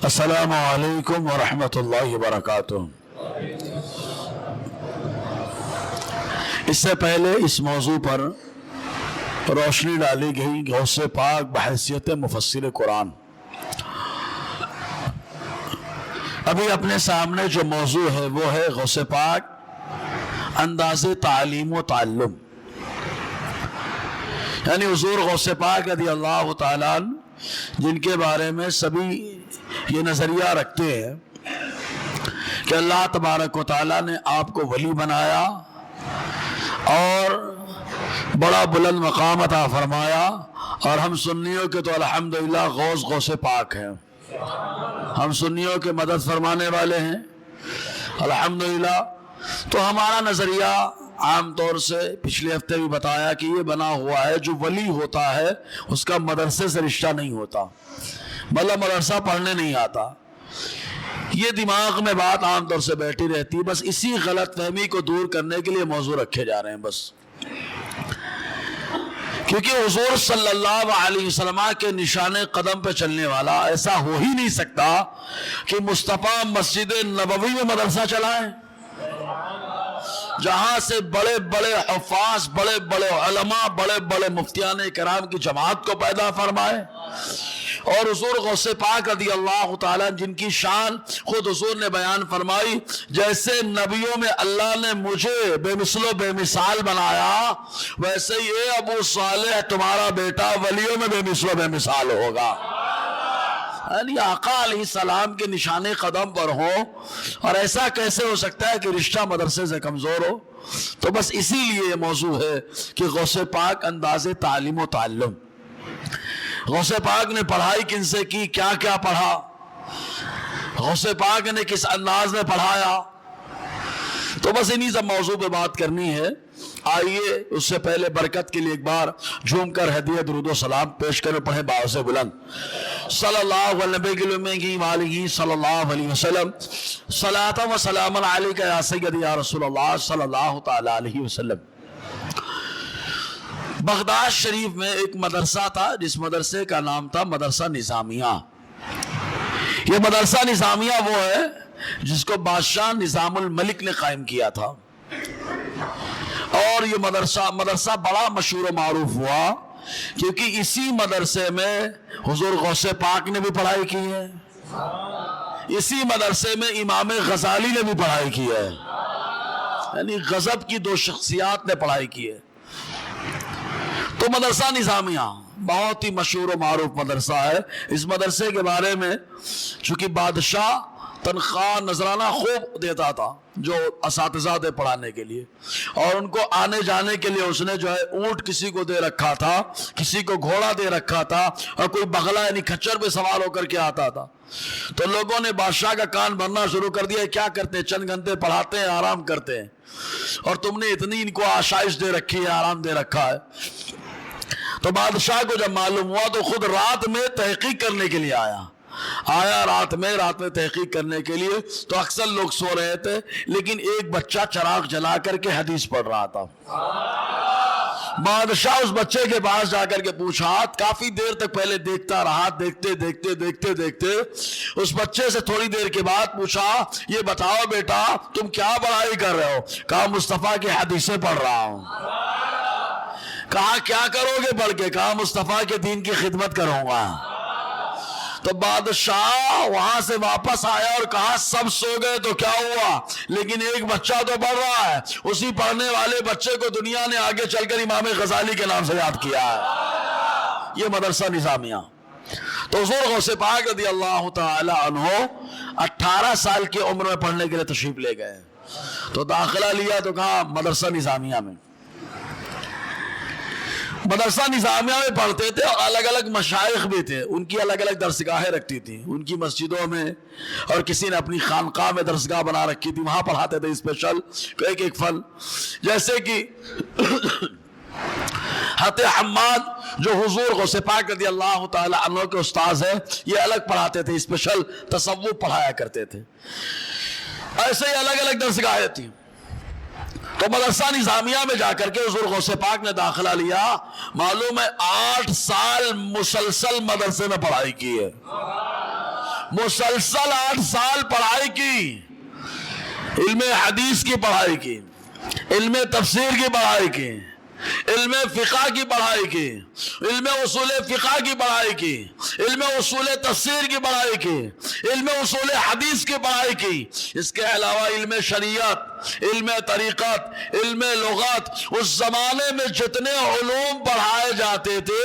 السلام علیکم ورحمۃ اللہ وبرکاتہ۔ اس سے پہلے اس موضوع پر روشنی ڈالی گئی غوث پاک بحیثیت مفسر قرآن۔ ابھی اپنے سامنے جو موضوع ہے وہ ہے غوث پاک انداز تعلیم و تعلم، یعنی حضور غوث پاک رضی اللہ تعالیٰ عنہ جن کے بارے میں سبھی یہ نظریہ رکھتے ہیں کہ اللہ تبارک و تعالیٰ نے آپ کو ولی بنایا اور بڑا بلند مقام عطا فرمایا، اور ہم سنیوں کے تو الحمدللہ غوث پاک ہیں، ہم سنیوں کے مدد فرمانے والے ہیں الحمدللہ۔ تو ہمارا نظریہ عام طور سے پچھلے ہفتے بھی بتایا کہ یہ بنا ہوا ہے جو ولی ہوتا ہے اس کا مدرسے سے رشتہ نہیں ہوتا، مطلب مدرسہ پڑھنے نہیں آتا۔ یہ دماغ میں بات عام طور سے بیٹھی رہتی ہے، بس اسی غلط فہمی کو دور کرنے کے لیے موضوع رکھے جا رہے ہیں بس، کیونکہ حضور صلی اللہ علیہ وسلم کے نشان قدم پہ چلنے والا ایسا ہو ہی نہیں سکتا کہ مصطفیٰ مسجد نبوی میں مدرسہ چلائیں، جہاں سے بڑے بڑے حفاظ، بڑے بڑے علماء، بڑے بڑے مفتیان کرام کی جماعت کو پیدا فرمائے، اور حضور غوث پاک رضی اللہ تعالیٰ جن کی شان خود حضور نے بیان فرمائی، جیسے نبیوں میں اللہ نے مجھے بے مثل و بے مثال بنایا، ویسے ہی اے ابو صالح تمہارا بیٹا ولیوں میں بے مثل و بے مثال ہوگا۔ یعنی آقا علیہ السلام کے نشان قدم پر ہو، اور ایسا کیسے ہو سکتا ہے کہ رشتہ مدرسے سے کمزور ہو؟ تو بس اسی لیے یہ موضوع ہے کہ غوث پاک انداز تعلیم و تعلم۔ غوث پاک نے پڑھائی کن سے کی، کیا کیا پڑھا، غوث پاک نے کس انداز میں پڑھایا، تو بس انہی سب موضوع پہ بات کرنی ہے۔ آئیے اس سے پہلے برکت کے لیے ایک بار جھوم کر ہدیہ درود و سلام پیش کریں، پڑھیں باعث بلند صلی اللہ علیہ صلی اللہ علیہ وسلم، صلاۃ و سلام علیک یا سیدی یا رسول اللہ صلی اللہ تعالی علیہ وسلم۔ بغداد شریف میں ایک مدرسہ تھا جس مدرسے کا نام تھا مدرسہ نظامیہ۔ یہ مدرسہ نظامیہ وہ ہے جس کو بادشاہ نظام الملک نے قائم کیا تھا، اور یہ مدرسہ بڑا مشہور و معروف ہوا کیونکہ اسی مدرسے میں حضور غوث پاک نے بھی پڑھائی کی ہے، اسی مدرسے میں امام غزالی نے بھی پڑھائی کی ہے، یعنی غضب کی دو شخصیات نے پڑھائی کی ہے۔ تو مدرسہ نظامیہ بہت ہی مشہور و معروف مدرسہ ہے۔ اس مدرسے کے بارے میں چونکہ بادشاہ تنخواہ نذرانہ خوب دیتا تھا جو اساتذہ تھے پڑھانے کے لیے، اور ان کو آنے جانے کے لیے اس نے جو ہے اونٹ کسی کو دے رکھا تھا، کسی کو گھوڑا دے رکھا تھا، اور کوئی بغلہ یعنی کھچر پہ سوار ہو کر کے آتا تھا۔ تو لوگوں نے بادشاہ کا کان بھرنا شروع کر دیا، کیا کرتے ہیں، چند گھنٹے پڑھاتے ہیں آرام کرتے ہیں، اور تم نے اتنی ان کو آشائش دے رکھی ہے، آرام دے رکھا ہے۔ تو بادشاہ کو جب معلوم ہوا تو خود رات میں تحقیق کرنے کے لیے آیا رات میں تحقیق کرنے کے لیے۔ تو اکثر لوگ سو رہے تھے، لیکن ایک بچہ چراغ جلا کر کے حدیث پڑھ رہا تھا۔ بادشاہ اس بچے کے پاس جا کر کے پوچھا، کافی دیر تک پہلے دیکھتا رہا، دیکھتے اس بچے سے تھوڑی دیر کے بعد پوچھا، یہ بتاؤ بیٹا تم کیا پڑھائی کر رہے ہو؟ کہا مصطفیٰ کی حدیثیں پڑھ رہا ہوں۔ کہا کیا کرو گے پڑھ کے؟ کہا مصطفیٰ کے دین کی خدمت کروں گا۔ تو بادشاہ وہاں سے واپس آیا اور کہا سب سو گئے تو کیا ہوا، لیکن ایک بچہ تو پڑھ رہا ہے۔ اسی پڑھنے والے بچے کو دنیا نے آگے چل کر امام غزالی کے نام سے یاد کیا ہے۔ یہ مدرسہ نظامیہ۔ تو حضور غوث پاک رضی اللہ تعالی عنہ 18 سال کی عمر میں پڑھنے کے لیے تشریف لے گئے، تو داخلہ لیا تو کہا مدرسہ نظامیہ میں۔ مدرسہ نظامیہ میں پڑھتے تھے، اور الگ الگ مشائخ بھی تھے، ان کی الگ الگ درسگاہیں رکھتی تھی، ان کی مسجدوں میں، اور کسی نے اپنی خانقاہ میں درسگاہ بنا رکھی تھی، وہاں پڑھاتے تھے اسپیشل ایک فن۔ جیسے کہ حضرت حماد جو حضور غوث پاک رضی اللہ تعالی عنہ کے استاذ ہیں، یہ الگ پڑھاتے تھے، اسپیشل تصوف پڑھایا کرتے تھے۔ ایسے ہی الگ الگ درسگاہیں تھیں۔ تو مدرسہ نظامیہ میں جا کر کے حضور غوث پاک نے داخلہ لیا، معلوم ہے 8 سال مسلسل مدرسے میں پڑھائی کی ہے، مسلسل 8 سال پڑھائی کی، علم حدیث کی پڑھائی کی، علم تفسیر کی پڑھائی کی، علم فقہ کی پڑھائی کی، علم اصول فقہ کی پڑھائی کی، علم اصول تفسیر کی پڑھائی کی، علم اصول حدیث کی پڑھائی کی، اس کے علاوہ علم شریعت، علم طریقت، علم لغت، اس زمانے میں جتنے علوم پڑھائے جاتے تھے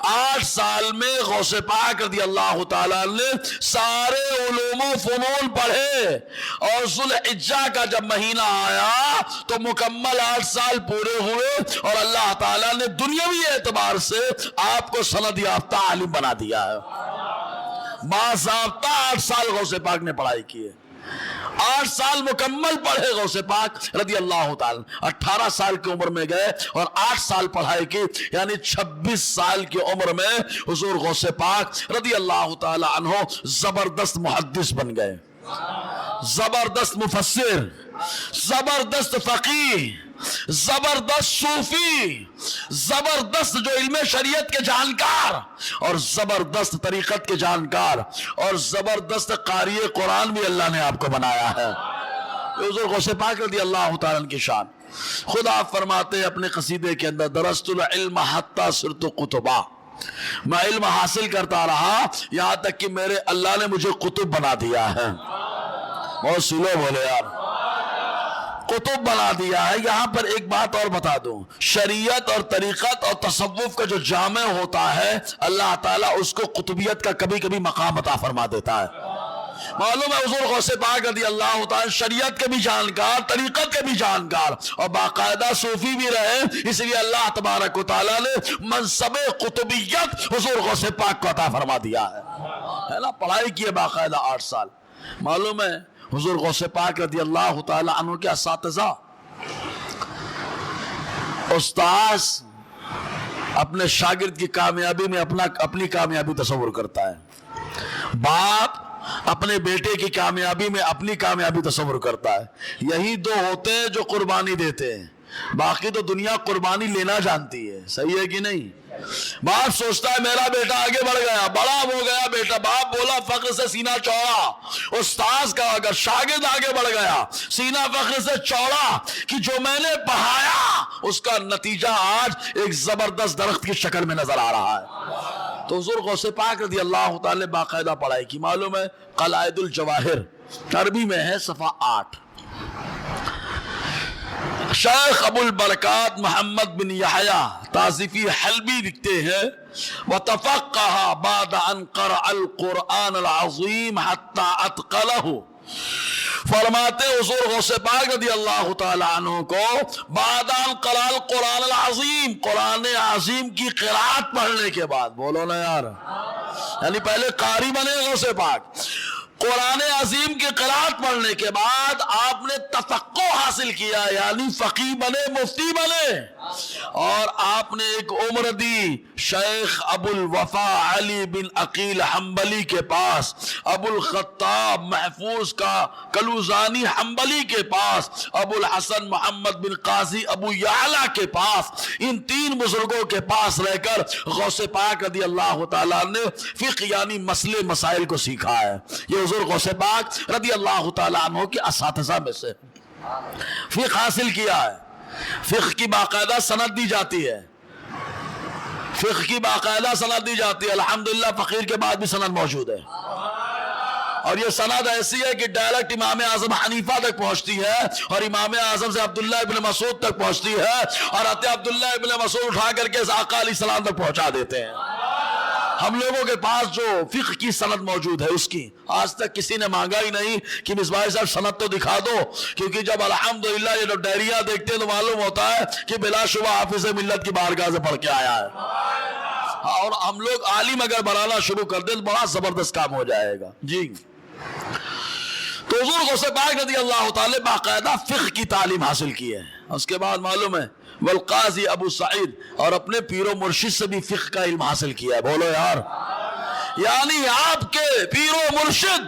8 سال میں غوث پاک رضی اللہ تعالیٰ نے سارے علوم و فنون پڑھے، اور ذوالحجہ کا جب مہینہ آیا تو مکمل 8 سال پورے ہوئے، اور اللہ تعالیٰ نے دنیاوی اعتبار سے آپ کو سند یافتہ عالم بنا دیا ہے۔ باضابطہ 8 سال غوث پاک نے پڑھائی کی ہے، 8 سال مکمل پڑھے غوث پاک رضی اللہ تعالیٰ، 18 سال کی عمر میں گئے اور 8 سال پڑھائی کی، یعنی 26 سال کی عمر میں حضور غوث پاک رضی اللہ تعالیٰ عنہ زبردست محدث بن گئے، زبردست مفسر، زبردست فقیہ، زبردست صوفی، زبردست جو علم شریعت کے جانکار، اور زبردست طریقت کے جانکار، اور زبردست قاری قرآن بھی اللہ نے آپ کو بنایا ہے۔ حضور غوث پاک رضی اللہ تعالیٰ کی شان، خود آپ فرماتے ہیں اپنے قصیدے کے اندر، درست العلم حتی صرت قطبا، میں علم حاصل کرتا رہا یہاں تک کہ میرے اللہ نے مجھے قطب بنا دیا ہے۔ بہت سلو بولے یار، قطب بنا دیا ہے۔ یہاں پر ایک بات اور بتا دوں، شریعت اور طریقت اور تصوف کا جو جامع ہوتا ہے اللہ تعالیٰ اس کو قطبیت کا کبھی کبھی مقام عطا فرما دیتا ہے۔ معلوم ہے حضور غوث پاک رضی اللہ تعالیٰ شریعت کے بھی جانکار، طریقت کے بھی جانکار، اور باقاعدہ صوفی بھی رہے، اس لیے اللہ تبارک و تعالیٰ نے منصب قطبیت حضور غوث پاک کو عطا فرما دیا ہے نا۔ پڑھائی کی ہے باقاعدہ 8 سال۔ معلوم ہے حضور غوث پاک رضی اللہ تعالیٰ عنہ کے اساتذہ، استاذ اپنے شاگرد کی کامیابی میں اپنی کامیابی تصور کرتا ہے، باپ اپنے بیٹے کی کامیابی میں اپنی کامیابی تصور کرتا ہے۔ یہی 2 ہوتے ہیں جو قربانی دیتے ہیں، باقی تو دنیا قربانی لینا جانتی ہے، صحیح ہے کہ نہیں؟ باپ سوچتا ہے میرا بیٹا آگے بڑھ گیا، بڑا ہو گیا بیٹا، باپ بولا فخر سے سینہ چوڑا۔ استاذ کا اگر شاگرد آگے بڑھ گیا، سینہ فخر سے چوڑا کہ جو میں نے پڑھایا اس کا نتیجہ آج ایک زبردست درخت کی شکل میں نظر آ رہا ہے۔ تو حضور غوث پاک رضی اللہ تعالی باقاعدہ پڑھائی کی۔ معلوم ہے قلائد الجواہر عربی میں ہے صفحہ 8، شیخ ابو البرکات محمد بن یحییٰ تازیفی حلبی لکھتے ہیں، وَتَفَقَّهَ بَعْدَ أَنْ قَرَأَ الْقُرْآنَ الْعَظِيمَ حَتَّى أَتْقَلَهُ۔ فرماتے حضور غوث پاک رضی اللہ تعالیٰ عنہ کو بعد ان قرأ القرآن العظیم، قرآن عظیم کی قرأت پڑھنے کے بعد، بولو نا یار، یعنی پہلے قاری بنے غوث پاک، قرآن عظیم کی قرأت پڑھنے کے بعد آپ نے تفقہ حاصل کیا، یعنی فقیہ بنے، مفتی بنے، اور آپ نے ایک عمر دی شیخ ابو الوفا علی بن عقیل حنبلی کے پاس، ابو الخطاب محفوظ کا کلوزانی حنبلی کے پاس، ابو الحسن محمد بن قاضی ابو یعلا کے پاس، ان 3 بزرگوں کے پاس رہ کر غوث پاک رضی اللہ تعالیٰ نے فقہ یعنی مسئلے مسائل کو سیکھا ہے۔ یہ حضور غوث پاک رضی اللہ تعالیٰ عنہ کے اساتذہ میں سے فقہ حاصل کیا ہے۔ فقہ کی باقاعدہ سند دی جاتی ہے، فقہ کی باقاعدہ سند دی جاتی ہے، الحمدللہ فقیر کے بعد بھی سند موجود ہے، اور یہ سند ایسی ہے کہ ڈائریکٹ امام اعظم حنیفہ تک پہنچتی ہے، اور امام اعظم سے عبداللہ ابن مسعود تک پہنچتی ہے، اور عبداللہ ابن مسعود اٹھا کر کے آقا علیہ السلام تک پہنچا دیتے ہیں۔ ہم لوگوں کے پاس جو فقہ کی سند موجود ہے اس کی آج تک کسی نے مانگا ہی نہیں کہ مصباح صاحب سند تو دکھا دو، کیونکہ جب الحمدللہ یہ ڈائریاں دیکھتے ہیں تو معلوم ہوتا ہے کہ بلا شبہ حافظ ملت کی بارگاہ سے پڑھ کے آیا ہے، اور ہم لوگ عالم اگر بنانا شروع کر دیں تو بڑا زبردست کام ہو جائے گا۔ جی تو حضور غوث پاک رضی اللہ تعالی باقاعدہ فقہ کی تعلیم حاصل کی ہے۔ اس کے بعد معلوم ہے والقاضی ابو سعید، اور اپنے پیر و مرشد سے بھی فقہ کا علم حاصل کیا ہے، بولو یار، یعنی آپ کے پیر و مرشد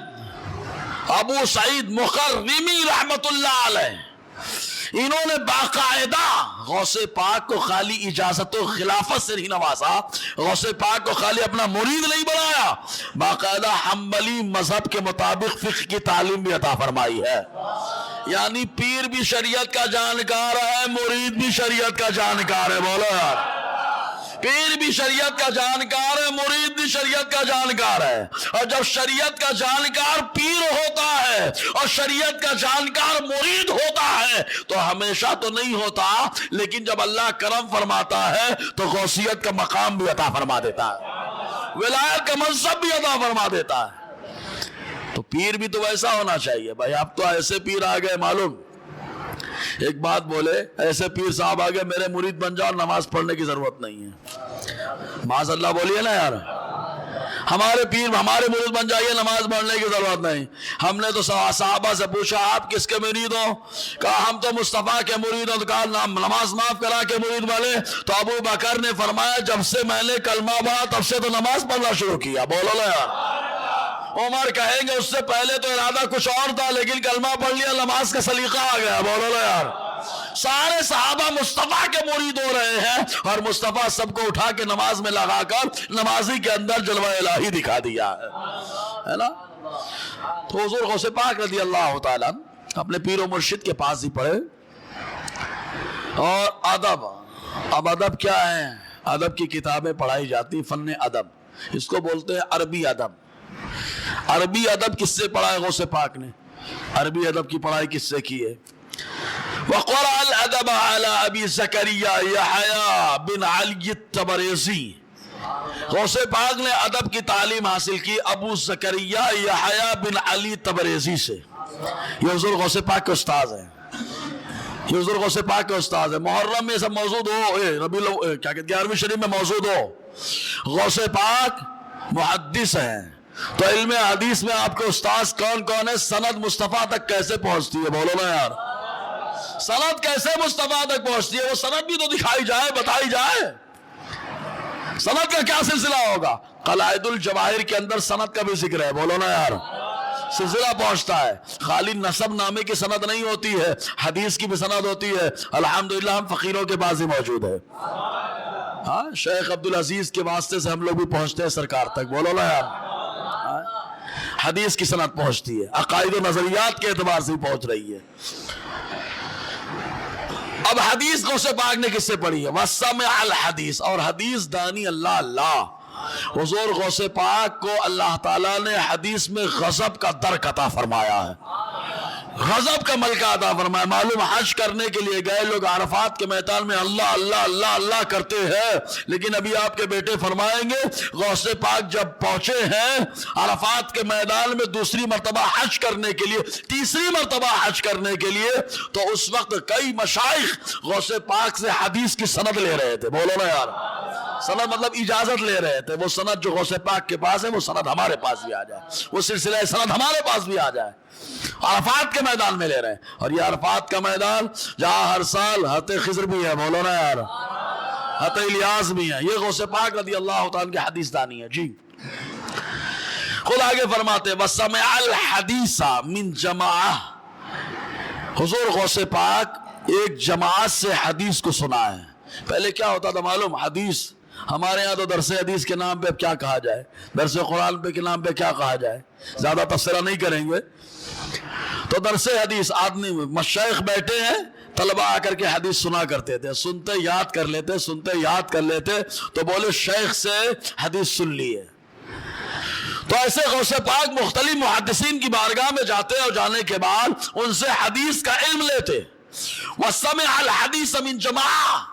ابو سعید مخرمی رحمت اللہ علیہ، انہوں نے باقاعدہ غوث پاک کو خالی اجازت و خلافت سے نہیں نوازا، غوث پاک کو خالی اپنا مرید نہیں بنایا، باقاعدہ حنبلی مذہب کے مطابق فقہ کی تعلیم بھی عطا فرمائی ہے۔ یعنی پیر بھی شریعت کا جانکار ہے، مرید بھی شریعت کا جانکار ہے۔ بولو یار، پیر بھی شریعت کا جانکار ہے، مرید بھی شریعت کا جانکار ہے۔ اور جب شریعت کا جانکار پیر ہوتا ہے اور شریعت کا جانکار مرید ہوتا ہے تو ہمیشہ تو نہیں ہوتا، لیکن جب اللہ کرم فرماتا ہے تو غوثیت کا مقام بھی عطا فرما دیتا ہے، ولایت کا منصب بھی عطا فرما دیتا ہے۔ تو پیر بھی تو ویسا ہونا چاہیے بھائی۔ اب تو ایسے پیر آ گئے، معلوم ایک بات بولے، ایسے پیر صاحب آ گئے میرے مرید بن جاؤ، نماز پڑھنے کی ضرورت نہیں ہے۔ معاذ اللہ بولیے نا یار، ہمارے پیر ہمارے مرید بن جائیے، نماز پڑھنے کی ضرورت نہیں۔ ہم نے تو صحابہ سے پوچھا آپ کس کے مرید ہو؟ کہا ہم تو مصطفیٰ کے مرید ہوں۔ تو کہا نماز معاف کرا کے مرید والے؟ تو ابو بکر نے فرمایا جب سے میں نے کلمہ پڑھا تب سے تو نماز پڑھنا شروع کیا۔ بولو نا یار۔ عمر کہیں گے اس سے پہلے تو ارادہ کچھ اور تھا، لیکن کلمہ پڑھ لیا، نماز کا سلیقہ آ گیا۔ بولو نا یار۔ سارے صحابہ مصطفیٰ کے مرید ہو رہے ہیں اور مصطفیٰ سب کو اٹھا کے نماز میں لگا کر نمازی کے اندر جلوہ الہی دکھا دیا ہے نا۔ تو حضور غوث پاک رضی اللہ تعالیٰ اپنے پیر و مرشد کے پاس ہی پڑھے۔ اور ادب، اب ادب کیا ہے؟ ادب کی کتابیں پڑھائی جاتی، فن ادب، اس کو بولتے ہیں عربی ادب۔ عربی ادب کس سے پڑھا ہے غوث پاک نے؟ عربی ادب کی پڑھائی کس سے کی ہے؟ وقرأ الادب على ابی زکریا یحییٰ بن علی الطبرسی۔ غوث پاک نے ادب کی تعلیم حاصل کی ابو زکریا یحییٰ بن علی طبرسی سے۔ یہ حضور غوث پاک کے استاد ہیں، یہ حضور غوث پاک کے استاد ہیں۔ محرم میں سب موجود ہو، کیا کہتے ہیں 11ویں شریف میں موجود ہو۔ غوث پاک محدث ہیں، تو علم حدیث میں آپ کے استاذ کون کون ہے؟ سند مصطفیٰ تک کیسے پہنچتی ہے؟ بولو نا یار، سند کیسے مصطفیٰ تک پہنچتی ہے؟ وہ سند بھی تو دکھائی جائے، بتائی جائے۔ سند کا کیا سلسلہ ہوگا؟ قلائد الجواہر کے اندر سند کا بھی ذکر ہے۔ بولو نا یار، سلسلہ پہنچتا ہے۔ خالی نسب نامے کی سند نہیں ہوتی ہے، حدیث کی بھی سند ہوتی ہے۔ الحمدللہ ہم فقیروں کے پاس ہی موجود ہے۔ ہاں، شیخ عبدالعزیز کے واسطے سے ہم لوگ بھی پہنچتے ہیں سرکار تک۔ بولو نا یار، حدیث کی سند پہنچتی ہے، عقائد و نظریات کے اعتبار سے پہنچ رہی ہے۔ اب حدیث غوث پاک نے کس سے پڑھی ہے؟ وَسَمِعَ الْحَدِيث، اور حدیث دانی اللہ اللہ۔ حضور غوث پاک کو اللہ تعالیٰ نے حدیث میں غضب کا درک عطا فرمایا ہے، غضب کا ملکہ عطا فرمایا۔ معلوم حج کرنے کے لیے گئے لوگ عرفات کے میدان میں اللہ اللہ اللہ اللہ کرتے ہیں، لیکن ابھی آپ کے بیٹے فرمائیں گے غوث پاک جب پہنچے ہیں عرفات کے میدان میں دوسری مرتبہ حج کرنے کے لیے، تیسری مرتبہ حج کرنے کے لیے، تو اس وقت کئی مشائخ غوث پاک سے حدیث کی سند لے رہے تھے۔ بولو نا یار، سند مطلب اجازت لے رہے تھے۔ وہ سند جو غوث پاک کے پاس ہے وہ سند ہمارے پاس بھی آ جائے، وہ سلسلہ سند ہمارے پاس بھی آ جائے۔ عرفات کے میدان میں لے رہے ہیں، اور یہ عرفات کا میدان جہاں ہر سال حضرت خضر بھی ہے، بولو نا یار، حضرت الیاس بھی ہے۔ یہ غوث پاک رضی اللہ تعالیٰ کی حدیث دانی ہے۔ جی خود آگے فرماتے وَسَمِعَ الْحَدِيثَ مِنْ جَمَاعَةٍ، حضور غوث پاک ایک جماعت سے حدیث کو سنا ہے۔ پہلے کیا ہوتا تھا معلوم؟ حدیث ہمارے یہاں تو درس حدیث کے نام پہ اب کیا کہا جائے، درس قرآن پہ کے نام پہ کیا کہا جائے، زیادہ تبصرہ نہیں کریں گے۔ تو درس حدیث آدمی مشائخ بیٹھے ہیں، طلبہ آ کر کے حدیث سنا کرتے تھے، سنتے یاد کر لیتے، سنتے یاد کر لیتے، تو بولے شیخ سے حدیث سن لیے۔ تو ایسے غوث پاک مختلف محدثین کی بارگاہ میں جاتے اور جانے کے بعد ان سے حدیث کا علم لیتے۔ وَسَمِعَ الْحَدِيثَ مِنْ جَمَاعَةٍ،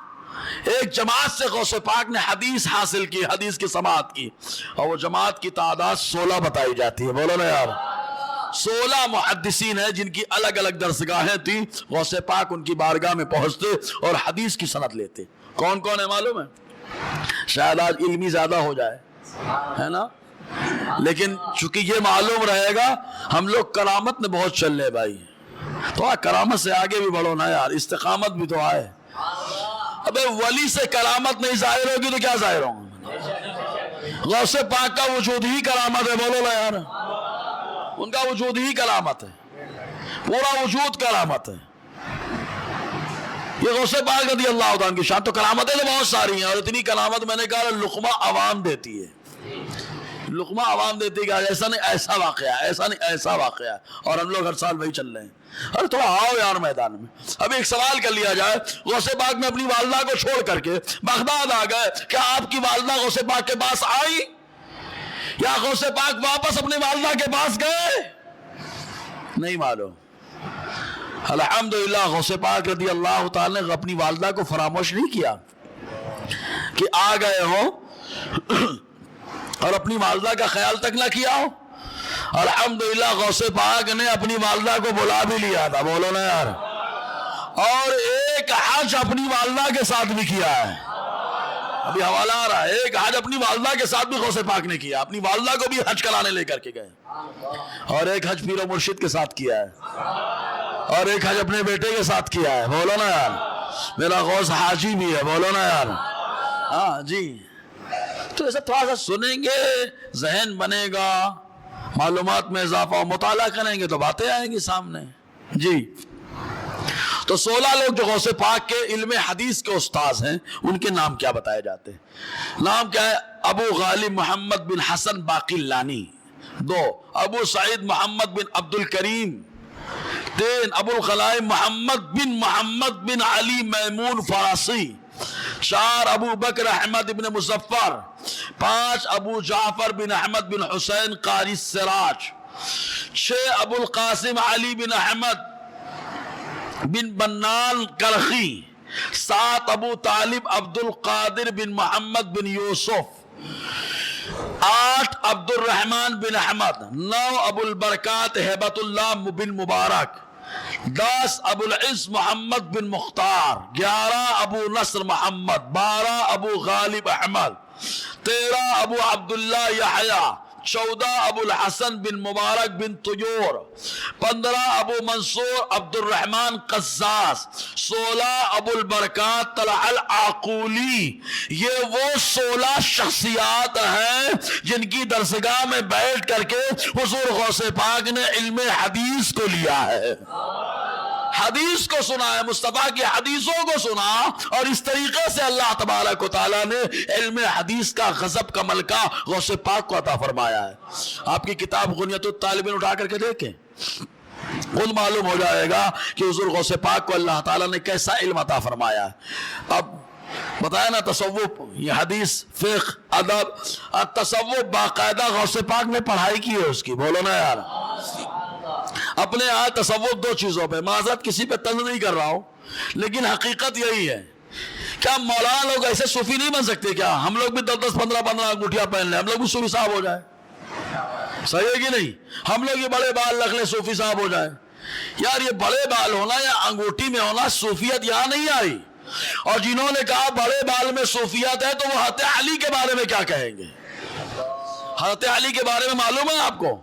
ایک جماعت سے غوث پاک نے حدیث حاصل کی، حدیث کی سماعت کی، اور وہ جماعت کی تعداد 16 بتائی جاتی ہے۔ بولو نا یار، 16 محدثین ہیں جن کی الگ الگ درسگاہیں تھیں، غوث پاک ان کی بارگاہ میں پہنچتے اور حدیث کی سند لیتے۔ کون کون ہے معلوم ہے؟ شاید آج علمی زیادہ ہو جائے، ہے نا، لیکن چونکہ یہ معلوم رہے گا ہم لوگ کرامت میں بہت چل رہے بھائی، تو کرامت سے آگے بھی بڑھو نا یار، استقامت بھی تو آئے۔ ابے ولی سے کرامت نہیں ظاہر ہوگی تو کیا ظاہر ہوگا؟ غوث پاک کا وجود ہی کرامت ہے، بولو نا یار، ان کا وجود ہی کرامت ہے، پورا وجود کرامت ہے۔ یہ غوث پاک رضی اللہ عنہ کی شان. تو کرامتیں تو بہت ساری ہیں، اور اتنی کرامت میں نے کہا لقمہ عوام دیتی ہے، لقمہ عوام دیتی ہے کہ ایسا نہیں ایسا واقعہ ہے، ایسا نہیں ایسا واقعہ ہے، اور ہم لوگ ہر سال وہی چل رہے ہیں. ارے تھوڑا آؤ یار میدان میں. اب ایک سوال کر لیا جائے، غوث پاک میں اپنی والدہ کو چھوڑ کر کے بغداد آ گئے، کیا آپ کی والدہ غوث پاک کے پاس آئی، یا غوث پاک واپس اپنی والدہ کے پاس گئے؟ نہیں معلوم. الحمدللہ غوث پاک رضی اللہ تعالی نے اپنی والدہ کو فراموش نہیں کیا کہ آ گئے ہوں اور اپنی والدہ کا خیال تک نہ کیا ہو. الحمدللہ غوث پاک نے اپنی والدہ کو بلا بھی لیا تھا، بولو نا یار، اور ایک حج اپنی والدہ کے ساتھ بھی کیا ہے. ابھی حوالہ آ رہا ہے، ایک حج اپنی والدہ کے ساتھ بھی غوث پاک نے کیا، اپنی والدہ کو بھی حج کرانے لے کر کے گئے، اور ایک حج پیر و مرشد کے ساتھ کیا ہے، اور ایک حج اپنے بیٹے کے ساتھ کیا ہے. بولو نا یار، میرا غوث حاجی بھی ہے، بولو نا یار. ہاں جی. تو ایسا تھوڑا سا سنیں گے ذہن بنے گا، معلومات میں اضافہ، مطالعہ کریں گے تو باتیں آئیں گی سامنے. جی. تو 16 لوگ جو غوث پاک کے علم حدیث کے استاذ ہیں، ان کے نام کیا بتائے جاتے ہیں؟ نام کیا ہے؟ ابو غالب محمد بن حسن باقلانی، 2 ابو سعید محمد بن عبد الکریم، 3 ابو الخلائم محمد بن علی میمون فارسی، 4 ابو بکر احمد بن مظفر، 5 ابو جعفر بن احمد بن حسین قاری السراج، 6 ابو القاسم علی بن احمد بن بنان کرخی، 7 ابو طالب عبد القادر بن محمد بن یوسف، 8 عبد الرحمن بن احمد، 9 ابو البرکات ہیبت اللہ بن مبارک، 10 ابو العز محمد بن مختار، 11 ابو نصر محمد، 12 ابو غالب احمد، 13 ابو عبداللہ یحییٰ، 14 ابو الحسن بن مبارک بن طیور، 15 ابو منصور عبد الرحمن قزاز، 16 ابو البرکات طلحہ العقولی. یہ وہ 16 شخصیات ہیں جن کی درسگاہ میں بیٹھ کر کے حضور غوث پاک نے علم حدیث کو لیا ہے، حدیث کو سنا ہے، مصطفیٰ کی حدیثوں کو سنا، اور اس طریقے سے اللہ تبارک و تعالیٰ نے علم حدیث کا غضب کا ملکہ غوث پاک کو عطا فرمایا ہے. آپ کی کتاب غنیت الطالبین اٹھا کر کے دیکھیں، خود معلوم ہو جائے گا کہ حضور غوث پاک کو اللہ تعالیٰ نے کیسا علم عطا فرمایا ہے. اب بتایا نا، تصوف، یہ حدیث، فقہ، ادب، تصوف باقاعدہ غوث پاک نے پڑھائی کی ہے اس کی. بولو نا یار. اپنے ہاں تصوف 2 چیزوں پہ، معذرت کسی پہ طنز نہیں کر رہا ہوں، لیکن حقیقت یہی ہے. کیا مولانا لوگ ایسے صوفی نہیں بن سکتے؟ کیا ہم لوگ بھی 10 15 انگوٹھیاں پہن لیں، ہم لوگ بھی صوفی صاحب ہو جائیں؟ صحیح ہے کہ نہیں؟ ہم لوگ یہ بڑے بال رکھ لیں، صوفی صاحب ہو جائیں؟ یار یہ بڑے بال ہونا یا انگوٹھی میں ہونا، صوفیت یہاں نہیں آئی. اور جنہوں نے کہا بڑے بال میں صوفیت ہے، تو وہ حضرت علی کے بارے میں کیا کہیں گے؟ حضرت علی کے بارے میں معلوم ہے آپ کو؟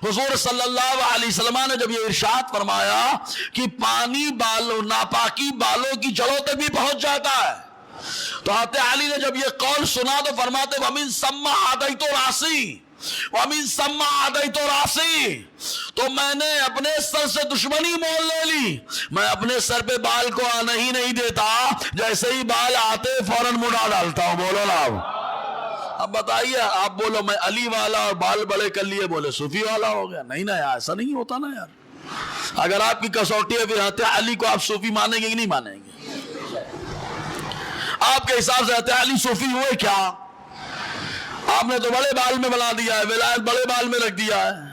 حضور صلی اللہ علیہ وسلم نے جب یہ ارشاد فرمایا کہ پانی بالوں، ناپاکی بالوں کی جڑوں تک بھی پہنچ جاتا ہے، تو حضرت علی نے جب یہ قول سنا تو فرماتے وَمِن ثَمَّ عَدَيْتُ رَاسِي، وَمِن ثَمَّ عَدَيْتُ رَاسِي، تو میں نے اپنے سر سے دشمنی مول لے لی، میں اپنے سر پہ بال کو آنا ہی نہیں دیتا، جیسے ہی بال آتے فوراً مڑا ڈالتا ہوں. بولو نا. اب بتائیے، آپ بولو میں علی والا اور بال بڑے کر لیے بولے صوفی والا ہو گیا؟ نہیں نا یار، ایسا نہیں ہوتا نا یار. اگر آپ کی کسوٹی ہے پھر حضرت علی کو آپ صوفی مانیں گے کہ نہیں مانیں گے؟ آپ کے حساب سے حضرت علی صوفی ہوئے کیا؟ آپ نے تو بڑے بال میں بنا دیا ہے، ولایت بڑے بال میں رکھ دیا ہے.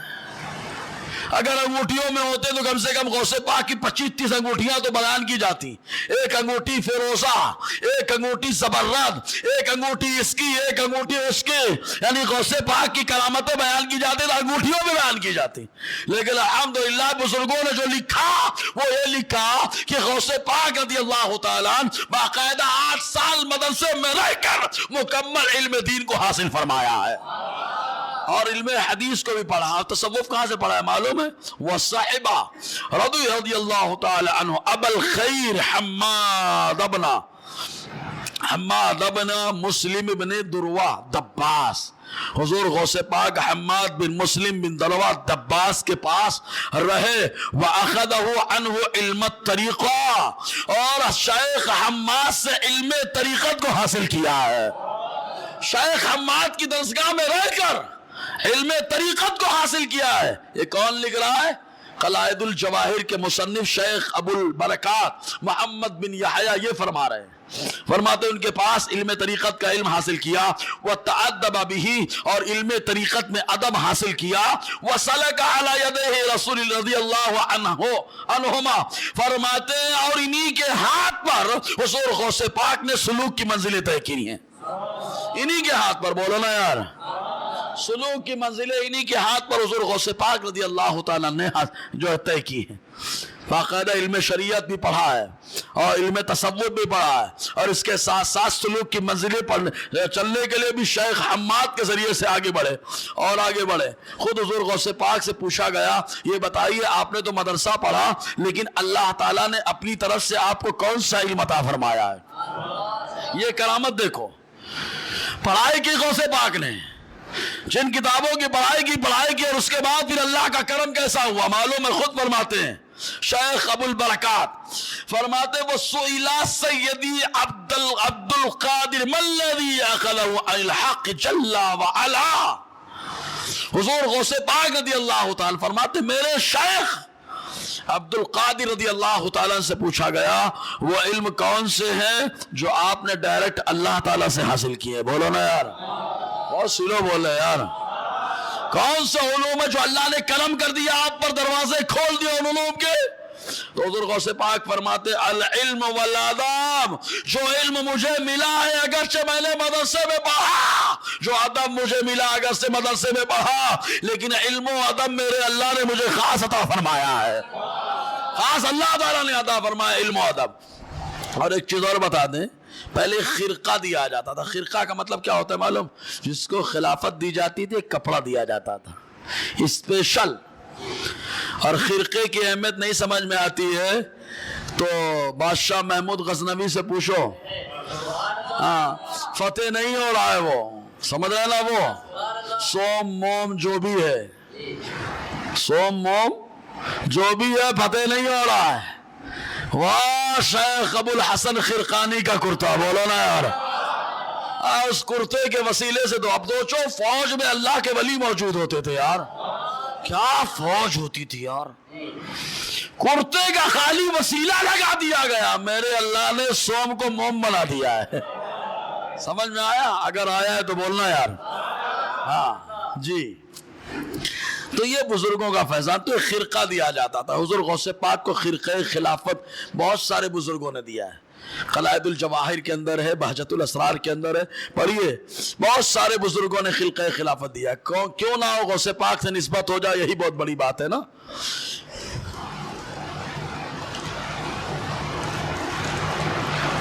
اگر انگوٹھیوں میں ہوتے تو کم سے کم غوث پاک کی 25-30 انگوٹھیاں تو بیان کی جاتی. ایک انگوٹھی فیروزہ، ایک انگوٹھی زبرد، ایک انگوٹھی اس کی، ایک انگوٹھی اس کی، یعنی غوث پاک کی کرامتیں بیان کی جاتی تو انگوٹھیوں میں بیان کی جاتی. لیکن الحمدللہ بزرگوں نے جو لکھا وہ یہ لکھا کہ غوث پاک رضی اللہ تعالیٰ باقاعدہ 8 سال مدرسے میں رہ کر مکمل علم دین کو حاصل فرمایا ہے، اور علم حدیث کو بھی پڑھا. اور تصوف کہاں سے پڑھا ہے معلوم ہے؟ وَصَحِبَ رضی اللہ تعالی عنہ ابا الخیر حماد ابن مسلم ابن دروہ دباس. حضور غوث پاک حماد بن مسلم بن دلوا دباس کے پاس رہے وَأَخَذَهُ عَنْهُ عِلْمَ الطَّرِيقَةِ اور شیخ حماد سے علم طریقت کو حاصل کیا ہے. شیخ حماد کی درسگاہ میں رہ کر علم طریقت کو حاصل کیا ہے. یہ کون لکھ رہا ہے؟ قلائد الجواہر کے مصنف شیخ ابو البرکات محمد بن یحییٰ یہ فرما رہے ہیں. فرماتے ان کے پاس علم طریقت کا علم حاصل کیا وَتَعَدَّبَ بِهِ اور علم طریقت میں ادب حاصل کیا وَسَلَكَ عَلَى يَدَيْهِ رسول رضی اللہ عنہما فرماتے ہیں اور انہی کے ہاتھ پر حضور غوث پاک نے سلوک کی منزلیں طے کی ہیں. انہی کے ہاتھ پر، بولو نا یار، سلوک کی منزلیں انہی کے ہاتھ پر حضور غوث پاک رضی اللہ تعالیٰ نے جو ہے طے کی ہیں. باقاعدہ علم شریعت بھی پڑھا ہے اور علم تصوف بھی پڑھا ہے اور اس کے ساتھ ساتھ سلوک کی منزلیں چلنے کے لیے بھی شیخ حماد کے ذریعے سے آگے بڑھے اور آگے بڑھے. خود حضور غوث پاک سے پوچھا گیا یہ بتائیے آپ نے تو مدرسہ پڑھا لیکن اللہ تعالیٰ نے اپنی طرف سے آپ کو کون سا علم عطا فرمایا ہے؟ یہ کرامت دیکھو، پڑھائی کی غوث پاک نے، جن کتابوں کی پڑھائی کی اور اس کے بعد پھر اللہ کا کرم کیسا ہوا معلوم ہے. خود فرماتے ہیں شیخ ابو البرکات فرماتے وَسُئِلَ سیدی عبد القادر مَا الَّذِي أَخَذَهُ عَنِ الْحَقِّ جَلَّ وَعَلَا. حضور غوث پاک رضی اللہ تعالیٰ فرماتے میرے شیخ عبد القادر رضی اللہ تعالیٰ سے پوچھا گیا وہ علم کون سے ہیں جو آپ نے ڈائریکٹ اللہ تعالیٰ سے حاصل کیے؟ بولو نا یار، بہت سلو بولے یار. کون سے علوم ہے جو اللہ نے کرم کر دیا آپ پر، دروازے کھول دیا ان علوم کے؟ تو حضور غوث پاک فرماتے العلم والاداب، جو علم مجھے ملا ہے اگرچہ میں نے مدرسے میں پڑھا، جو ادب مجھے ملا اگرچہ مدرسے میں پڑھا، لیکن علم و ادب میرے اللہ نے مجھے خاص عطا فرمایا ہے، خاص اللہ تعالیٰ نے عطا فرمایا علم و ادب. اور ایک چیز اور بتا دیں، پہلے خرقہ دیا جاتا تھا. خرقہ کا مطلب کیا ہوتا ہے معلوم؟ جس کو خلافت دی جاتی تھی ایک کپڑا دیا جاتا تھا اسپیشل. اور خرقے کی اہمیت نہیں سمجھ میں آتی ہے تو بادشاہ محمود غزنوی سے پوچھو. ہاں، فتح نہیں ہو رہا ہے، وہ سمجھ رہے نا، وہ سوم موم جو بھی ہے، سوم موم جو بھی ہے فتح نہیں ہو رہا ہے. واہ شیخ ابو الحسن خرقانی کا کرتا، بولو نا یار. اس کرتے کے وسیلے سے تو اب دوچو فوج میں اللہ کے ولی موجود ہوتے تھے یار. کیا فوج ہوتی تھی یار. کرتے کا خالی وسیلہ لگا دیا گیا، میرے اللہ نے سوم کو موم بنا دیا ہے. سمجھ میں آیا؟ اگر آیا ہے تو بولنا یار. ہاں جی. تو یہ بزرگوں کا فیضان. تو خرقہ دیا جاتا تھا. حضور غوث پاک کو خرقہ خلافت بہت سارے بزرگوں نے دیا ہے. قلائد الجواہر کے اندر ہے، بہجت الاسرار کے اندر ہے، پڑھیے بہت سارے بزرگوں نے خلقہ خلافت دیا. کیوں نہ ہو غوث پاک سے نسبت ہو جائے، یہی بہت بڑی بات ہے نا.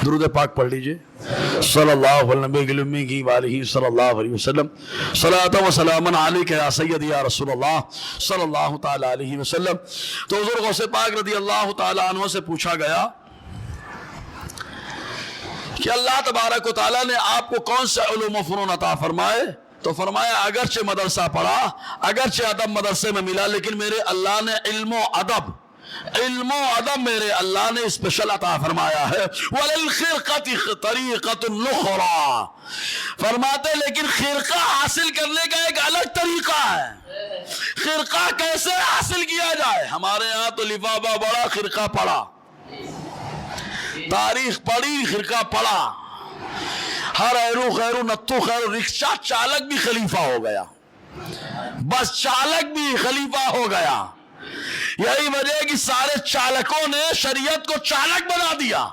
درود پاک پڑھ لیجئے. صلی اللہ علیہ وآلہ صلی اللہ علیہ وسلم. صلاۃ و سلام علیک یا سیدی یا رسول اللہ صلی اللہ تعالی علیہ وسلم. تو حضور غوث پاک رضی اللہ تعالی عنہ سے پوچھا گیا کہ اللہ تبارک و تعالیٰ نے آپ کو کون سے علوم و فنون عطا فرمائے؟ تو فرمایا اگرچہ مدرسہ پڑھا، اگرچہ ادب مدرسے میں ملا، لیکن میرے اللہ نے علم و ادب میرے اللہ نے اسپیشل عطا فرمایا ہے. وَلِلْخِرْقَةِ طَرِيقَةٌ أُخْرَى فرماتے لیکن خرقہ حاصل کرنے کا ایک الگ طریقہ ہے. خرقہ کیسے حاصل کیا جائے؟ ہمارے ہاں تو لفافہ بڑا، خرقہ پڑا، تاریخ پڑھی، خرقہ پڑھا، ہر ایرو خیرو نتو خیرو. رکشہ چالک بھی خلیفہ ہو گیا، بس چالک بھی خلیفہ ہو گیا. یہی وجہ ہے کہ سارے چالکوں نے شریعت کو چالک بنا دیا،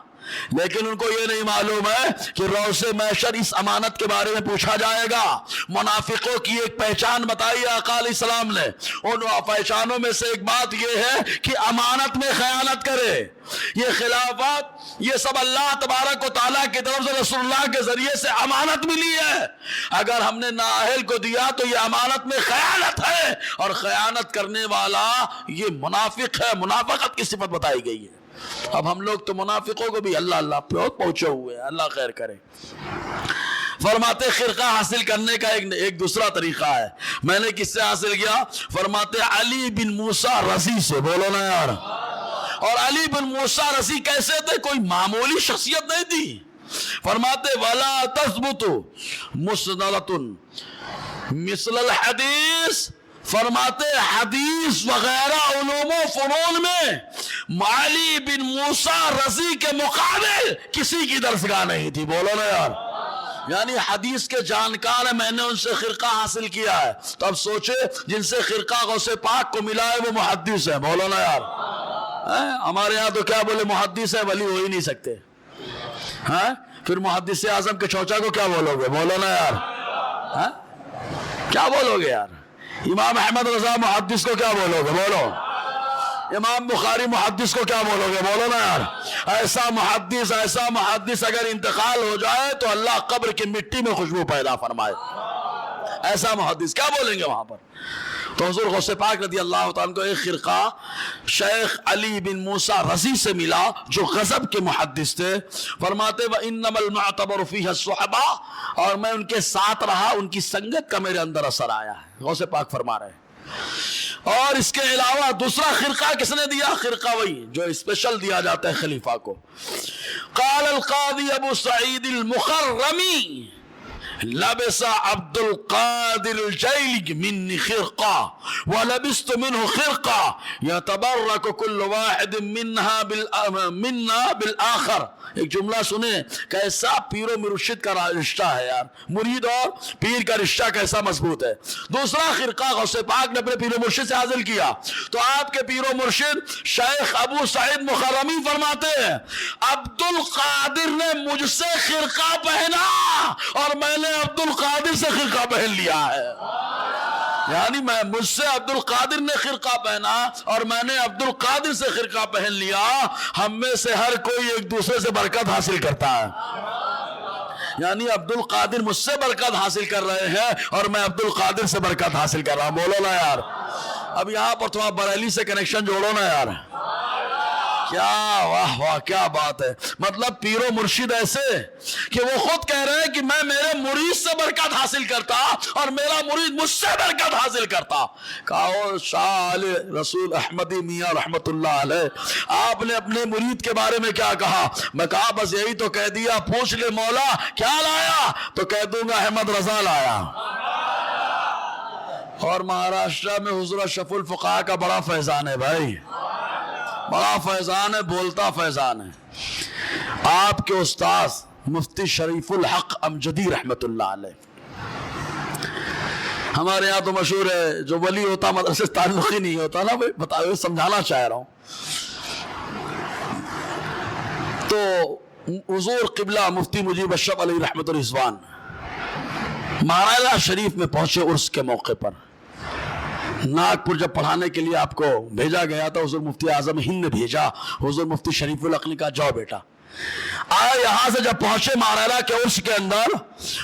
لیکن ان کو یہ نہیں معلوم ہے کہ روز محشر اس امانت کے بارے میں پوچھا جائے گا. منافقوں کی ایک پہچان بتائی آقا علیہ السلام نے. ان پہچانوں میں سے ایک بات یہ ہے کہ امانت میں خیانت کرے. یہ خلافت یہ سب اللہ تبارک و تعالیٰ کی طرف سے رسول اللہ کے ذریعے سے امانت ملی ہے. اگر ہم نے نااہل کو دیا تو یہ امانت میں خیانت ہے، اور خیانت کرنے والا یہ منافق ہے. منافقت کی صفت بتائی گئی ہے. اب ہم لوگ تو منافقوں کو بھی اللہ اللہ پہ پہنچے ہوئے ہیں، اللہ خیر کرے. فرماتے خرقہ حاصل کرنے کا ایک دوسرا طریقہ ہے. میں نے کس سے حاصل کیا؟ فرماتے علی بن موسیٰ رضی سے. بولو نا یار. اور علی بن موسیٰ رضی کیسے تھے؟ کوئی معمولی شخصیت نہیں تھی. فرماتے وَلَا تَثْبُتُ مُسْنَدَةٌ مثل الحدیث. فرماتے حدیث وغیرہ علوم و فنون میں علی بن موسیٰ رضی کے مقابل کسی کی درسگاہ نہیں تھی. بولو نا یار. یعنی حدیث کے جانکار ہیں, میں نے ان سے خرقہ حاصل کیا ہے. تو اب سوچے جن سے خرقہ غوث پاک کو ملا ہے وہ محدث ہے. بولو نا یار. ہمارے یہاں تو کیا بولے محدث ہے, ولی ہو ہی نہیں سکتے. پھر محدث اعظم کے چوچا کو کیا بولو گے؟ بولو نا یار. کیا بولو گے یار؟ امام احمد رضا محدث کو کیا بولو گے؟ بولو. امام بخاری محدث کو کیا بولو گے؟ بولو نا یار. ایسا محدث اگر انتقال ہو جائے تو اللہ قبر کی مٹی میں خوشبو پیدا فرمائے. ایسا محدث کیا بولیں گے وہاں پر؟ تو حضور غوث پاک رضی اللہ تعالیٰ کو ایک خرقہ شیخ علی بن موسیٰ رضی سے ملا جو غضب کے محدث تھے. فرماتے وَإِنَّمَا الْمُعْتَبَرُ فِيهَا الصُّحْبَةُ, اور میں ان کے ساتھ رہا, ان کی سنگت کا میرے اندر اثر آیا ہے. غوث پاک فرما رہے ہیں. اور اس کے علاوہ دوسرا خرقہ کس نے دیا؟ خرقہ وہی جو اسپیشل دیا جاتا ہے خلیفہ کو. قال القاضی ابو سعید المخرمی لبس عبد القادر الجیلی منی خرقہ ولبست منه خرقہ یتبرک کل واحد منا بالآخر. ایک جملہ سنیں, کیسا پیر و مرشد کا رشتہ ہے یار. مرید اور پیر کا رشتہ کیسا مضبوط ہے. دوسرا خرقہ غوث پاک نے اپنے پیر و مرشد سے حاصل کیا. تو آپ کے پیر و مرشد شیخ ابو سعید مخرمی فرماتے ہیں عبد القادر نے مجھ سے خرقہ پہنا اور میں نے عبد القادر سے خرقہ پہن لیا ہے. یعنی مجھ سے عبد القادر نے خرقہ پہنا اور میں نے عبد القادر سے خرقہ پہن لیا. ہم میں سے ہر کوئی ایک دوسرے سے برکت حاصل کرتا ہے. یعنی عبد القادر مجھ سے برکت حاصل کر رہے ہیں اور میں عبد القادر سے برکت حاصل کر رہا ہوں. بولو نا یار. اب یہاں پر تمہارا بریلی سے کنیکشن جوڑو نا یار. کیا واہ واہ کیا بات ہے. مطلب پیر و مرشد ایسے کہ وہ خود کہہ رہے ہیں کہ میں میرے مرید سے برکت حاصل کرتا اور میرا مرید مجھ سے برکت حاصل کرتا. کہا شاہ علی رسول احمدی میاں رحمت اللہ علیہ, آپ نے اپنے مرید کے بارے میں کیا کہا؟ میں کہا بس یہی تو کہہ دیا, پوچھ لے مولا کیا لایا تو کہہ دوں گا احمد رضا لایا. اور مہاراشٹر میں حضور اشرف الفقہاء کا بڑا فیضان ہے بھائی, بڑا فیضان ہے, بولتا فیضان ہے. آپ کے استاذ مفتی شریف الحق امجدی رحمت اللہ علیہ, ہمارے یہاں تو مشہور ہے جو ولی ہوتا مدرسے تعلق ہی نہیں ہوتا نا. بتاؤ, سمجھانا چاہ رہا ہوں. تو حضور قبلہ مفتی مجیب اشرف علی رحمت الرضوان مہاراجہ شریف میں پہنچے عرس کے موقع پر. ناگپور جب پڑھانے کے لیے آپ کو بھیجا گیا تھا, حضور مفتی اعظم ہند نے بھیجا. حضور مفتی شریف الحق نے کہا جاؤ بیٹا. یہاں سے جب پہنچے مہاراجہ کے عرس کے اندر,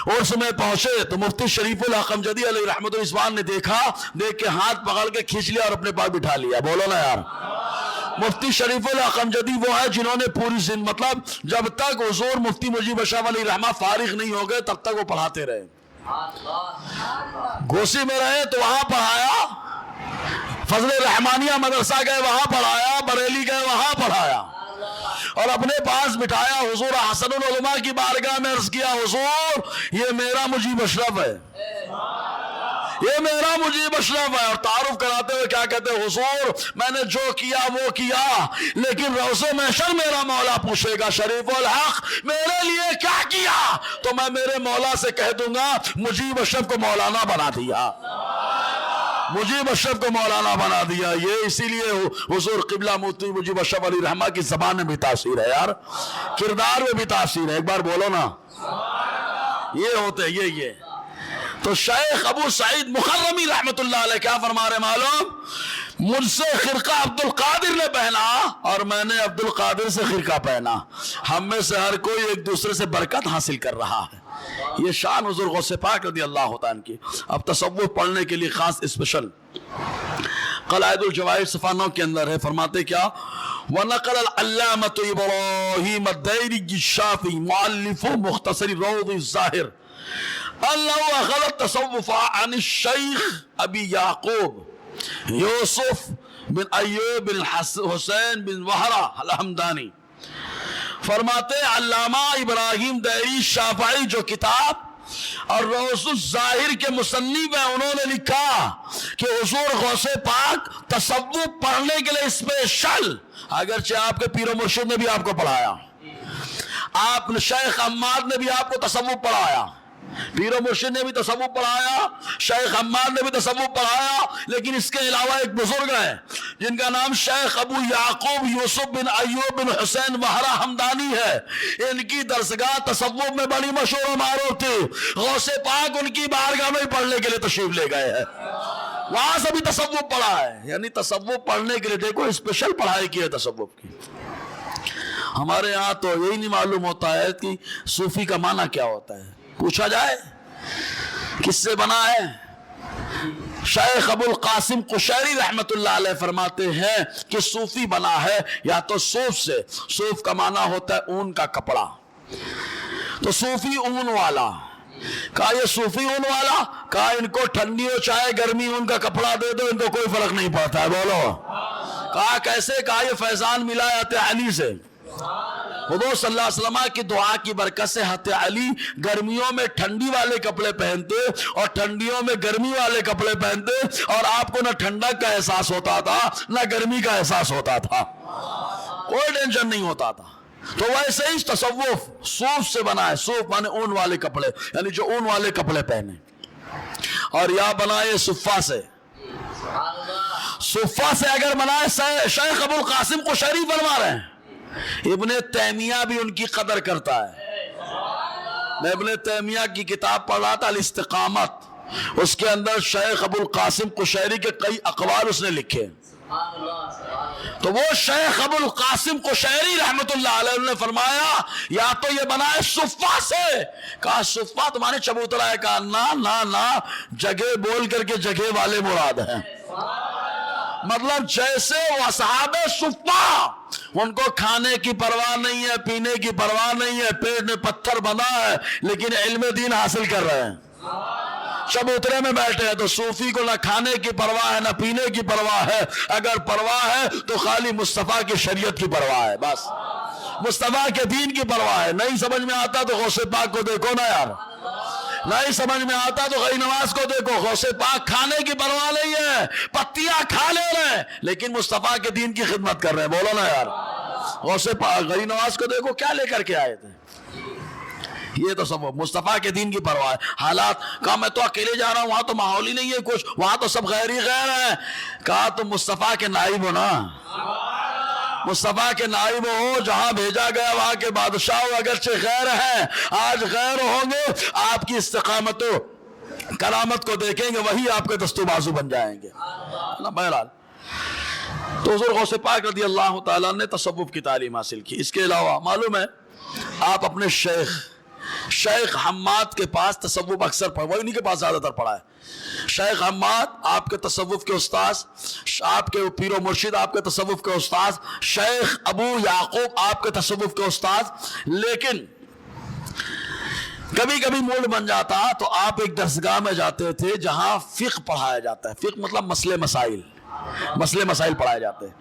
عرس میں پہنچے تو مفتی شریف الحق امجدی علیہ رحمت الرضوان نے دیکھا, دیکھ کے ہاتھ پکڑ کے کھینچ لیا اور اپنے پاس بٹھا لیا. بولو نا یار. مفتی شریف الحق امجدی وہ ہے جنہوں نے پوری زندگی, مطلب جب تک حضور مفتی مجیب اشرف علی رحمہ فارغ نہیں ہو گئے تب تک وہ پڑھاتے رہے. گوسی میں رہے تو وہاں پڑھایا, فضل رحمانیہ مدرسہ گئے وہاں پڑھایا, بریلی گئے وہاں پڑھایا, اور اپنے پاس بٹھایا. حضور حسن العلماء کی بارگاہ میں عرض کیا حضور یہ میرا مجیب اشرف ہے, یہ میرا مجیب اشرف ہے. اور تعارف کراتے ہوئے کیا کہتے ہیں, حضور میں نے جو کیا وہ کیا, لیکن روز محشر میرا مولا پوچھے گا شریف الحق میرے لیے کیا کیا, تو میں میرے مولا سے کہہ دوں گا مجیب اشرف کو مولانا بنا دیا, مجیب اشرف کو مولانا بنا دیا. یہ اسی لیے حضور قبلہ مفتی مجیب اشرف علی رحمہ کی زبان میں بھی تاثیر ہے یار, کردار میں بھی تاثیر ہے. ایک بار بولو نا. یہ ہوتے یہ تو شیخ ابو سعید مخرمی رحمت اللہ علیہ کیا فرما رہے معلوم, مجھ سے خرقہ عبد القادر نے پہنا اور میں نے عبد القادر سے خرقہ پہنا. ہم میں سے ہر کوئی ایک دوسرے سے برکت حاصل کر رہا ہے. یہ شان حضور غوث پاک رضی اللہ تعالیٰ کی. اب تصوف پڑھنے کے لیے خاص اسپیشل قلائد الجواہر صفحہ 9 کے اندر ہے. فرماتے کیا, وَنَقَلَ الْعَلَّامَةُ إِبْرَاهِيمَ الدَّيْرِجِّ الشَّافِعِي مُؤَلِّفُ مُخْتَصَرِ روض الظاہر اللہ اخذ التصوف عن الشیخ ابی یعقوب یوسف بن ایوب بن حسین بن وہرہ الحمدانی. فرماتے علامہ ابراہیم دہری شافعی جو کتاب اور روض الظاہر کے مصنف ہیں، انہوں نے لکھا کہ حضور غوث پاک تصوف پڑھنے کے لیے اسپیشل، اگرچہ آپ کے پیر و مرشد نے بھی آپ کو پڑھایا، آپ شیخ حماد نے بھی آپ کو تصوف پڑھایا، پیر و مرشد نے بھی تصوف پڑھایا، شیخ حماد نے بھی تصوف پڑھایا، لیکن اس کے علاوہ ایک بزرگ ہیں جن کا نام شیخ ابو یعقوب یوسف بن ایوب بن حسین وہرہ حمدانی ہے. ان کی درسگاہ تصوف میں بڑی مشہور و معروف تھی. غوث پاک ان کی بارگاہ میں پڑھنے کے لیے تشریف لے گئے ہیں، وہاں سے بھی تصوف پڑھا ہے. یعنی تصوف پڑھنے کے لیے دیکھو اسپیشل پڑھائی کی ہے تصوف کی. ہمارے ہاں تو یہی نہیں معلوم ہوتا ہے کہ صوفی کا معنی کیا ہوتا ہے. پوچھا جائے کس سے بنا ہے؟ شیخ ابو القاسم قشیری رحمت اللہ علیہ فرماتے ہیں کہ صوفی بنا ہے یا تو صوف سے. صوف کا معنی ہوتا ہے اون کا کپڑا، تو صوفی اون والا. کہا یہ صوفی اون والا، کہا ان کو ٹھنڈی ہو چاہے گرمی اون کا کپڑا دے دو ان کو کوئی فرق نہیں پڑتا ہے. بولو. کہا کیسے؟ کہا یہ فیضان ملا ہے حضرت علی سے. حضور صلی اللہ علیہ وسلم کی دعا کی برکت سے حضرت علی گرمیوں میں ٹھنڈی والے کپڑے پہنتے اور ٹھنڈیوں میں گرمی والے کپڑے پہنتے، اور آپ کو نہ ٹھنڈک کا احساس ہوتا تھا نہ گرمی کا احساس ہوتا تھا، کوئی ٹینشن نہیں ہوتا تھا. تو ویسے ہی تصوف صوف سے بنا ہے. صوف مانے اون والے کپڑے، یعنی جو اون والے کپڑے پہنے. اور یا بنائے صفا سے. صفا سے اگر بنائے، شیخ ابو القاسم قشیری فرما رہے ہیں، ابن تیمیہ بھی ان کی قدر کرتا ہے. میں ابن تیمیہ کی کتاب پڑھ رہا تھا الاستقامت، اس کے اندر شیخ ابو القاسم قشیری کے کئی اقوال اس نے لکھے. تو وہ شیخ ابو القاسم قشیری رحمت اللہ علیہ نے فرمایا یا تو یہ بنائے صفا سے. کہا صفا تمہارے چبوترا ہے؟ کہا نا جگہ بول کر کے جگہ والے مراد ہیں. مطلب جیسے وہ اصحاب صفا، ان کو کھانے کی پرواہ نہیں ہے، پینے کی پرواہ نہیں ہے، پیٹ میں پتھر بنا ہے لیکن علم دین حاصل کر رہے ہیں، چبوترے میں بیٹھے ہیں. تو صوفی کو نہ کھانے کی پرواہ ہے نہ پینے کی پرواہ ہے. اگر پرواہ ہے تو خالی مصطفیٰ کی شریعت کی پرواہ ہے، بس مصطفیٰ کے دین کی پرواہ ہے. نہیں سمجھ میں آتا تو غوث پاک کو دیکھو نا یار، نہیں سمجھ میں آتا تو غیر نواز کو دیکھو. غوث پاک کھانے کی پرواہ نہیں ہے، پتیاں کھا لے رہے ہیں لیکن مصطفیٰ کے دین کی خدمت کر رہے ہیں. بولو نا یار. غوث پاک غیر نواز کو دیکھو کیا لے کر کے آئے تھے. یہ تو سب مصطفیٰ کے دین کی پرواہ ہے. حالات کہا میں تو اکیلے جا رہا ہوں، وہاں تو ماحول ہی نہیں ہے کچھ، وہاں تو سب غیر ہی غیر ہیں. کہا تم مصطفیٰ کے نائب ہو نا، مصطفیٰ کے نائب ہو، جہاں بھیجا گیا وہاں کے بادشاہ ہو. اگرچہ غیر ہیں، آج غیر ہوں گے، آپ کی استقامت و کرامت کو دیکھیں گے، وہی آپ کے دست و بازو بن جائیں گے. بہرحال تو حضور غوث پاک رضی اللہ تعالیٰ نے تصوف کی تعلیم حاصل کی. اس کے علاوہ معلوم ہے آپ اپنے شیخ حماد کے پاس تصوف اکثر پڑھا، وہ انہی کے پاس زیادہ تر پڑھا ہے. شیخ حماد آپ کے تصوف کے استاذ، آپ کے پیر و مرشد آپ کے تصوف کے استاذ، شیخ ابو یعقوب آپ کے تصوف کے استاذ. لیکن کبھی کبھی موڈ بن جاتا تو آپ ایک درسگاہ میں جاتے تھے جہاں فقہ پڑھایا جاتا ہے. فقہ مطلب مسئلے مسائل پڑھائے جاتے ہیں.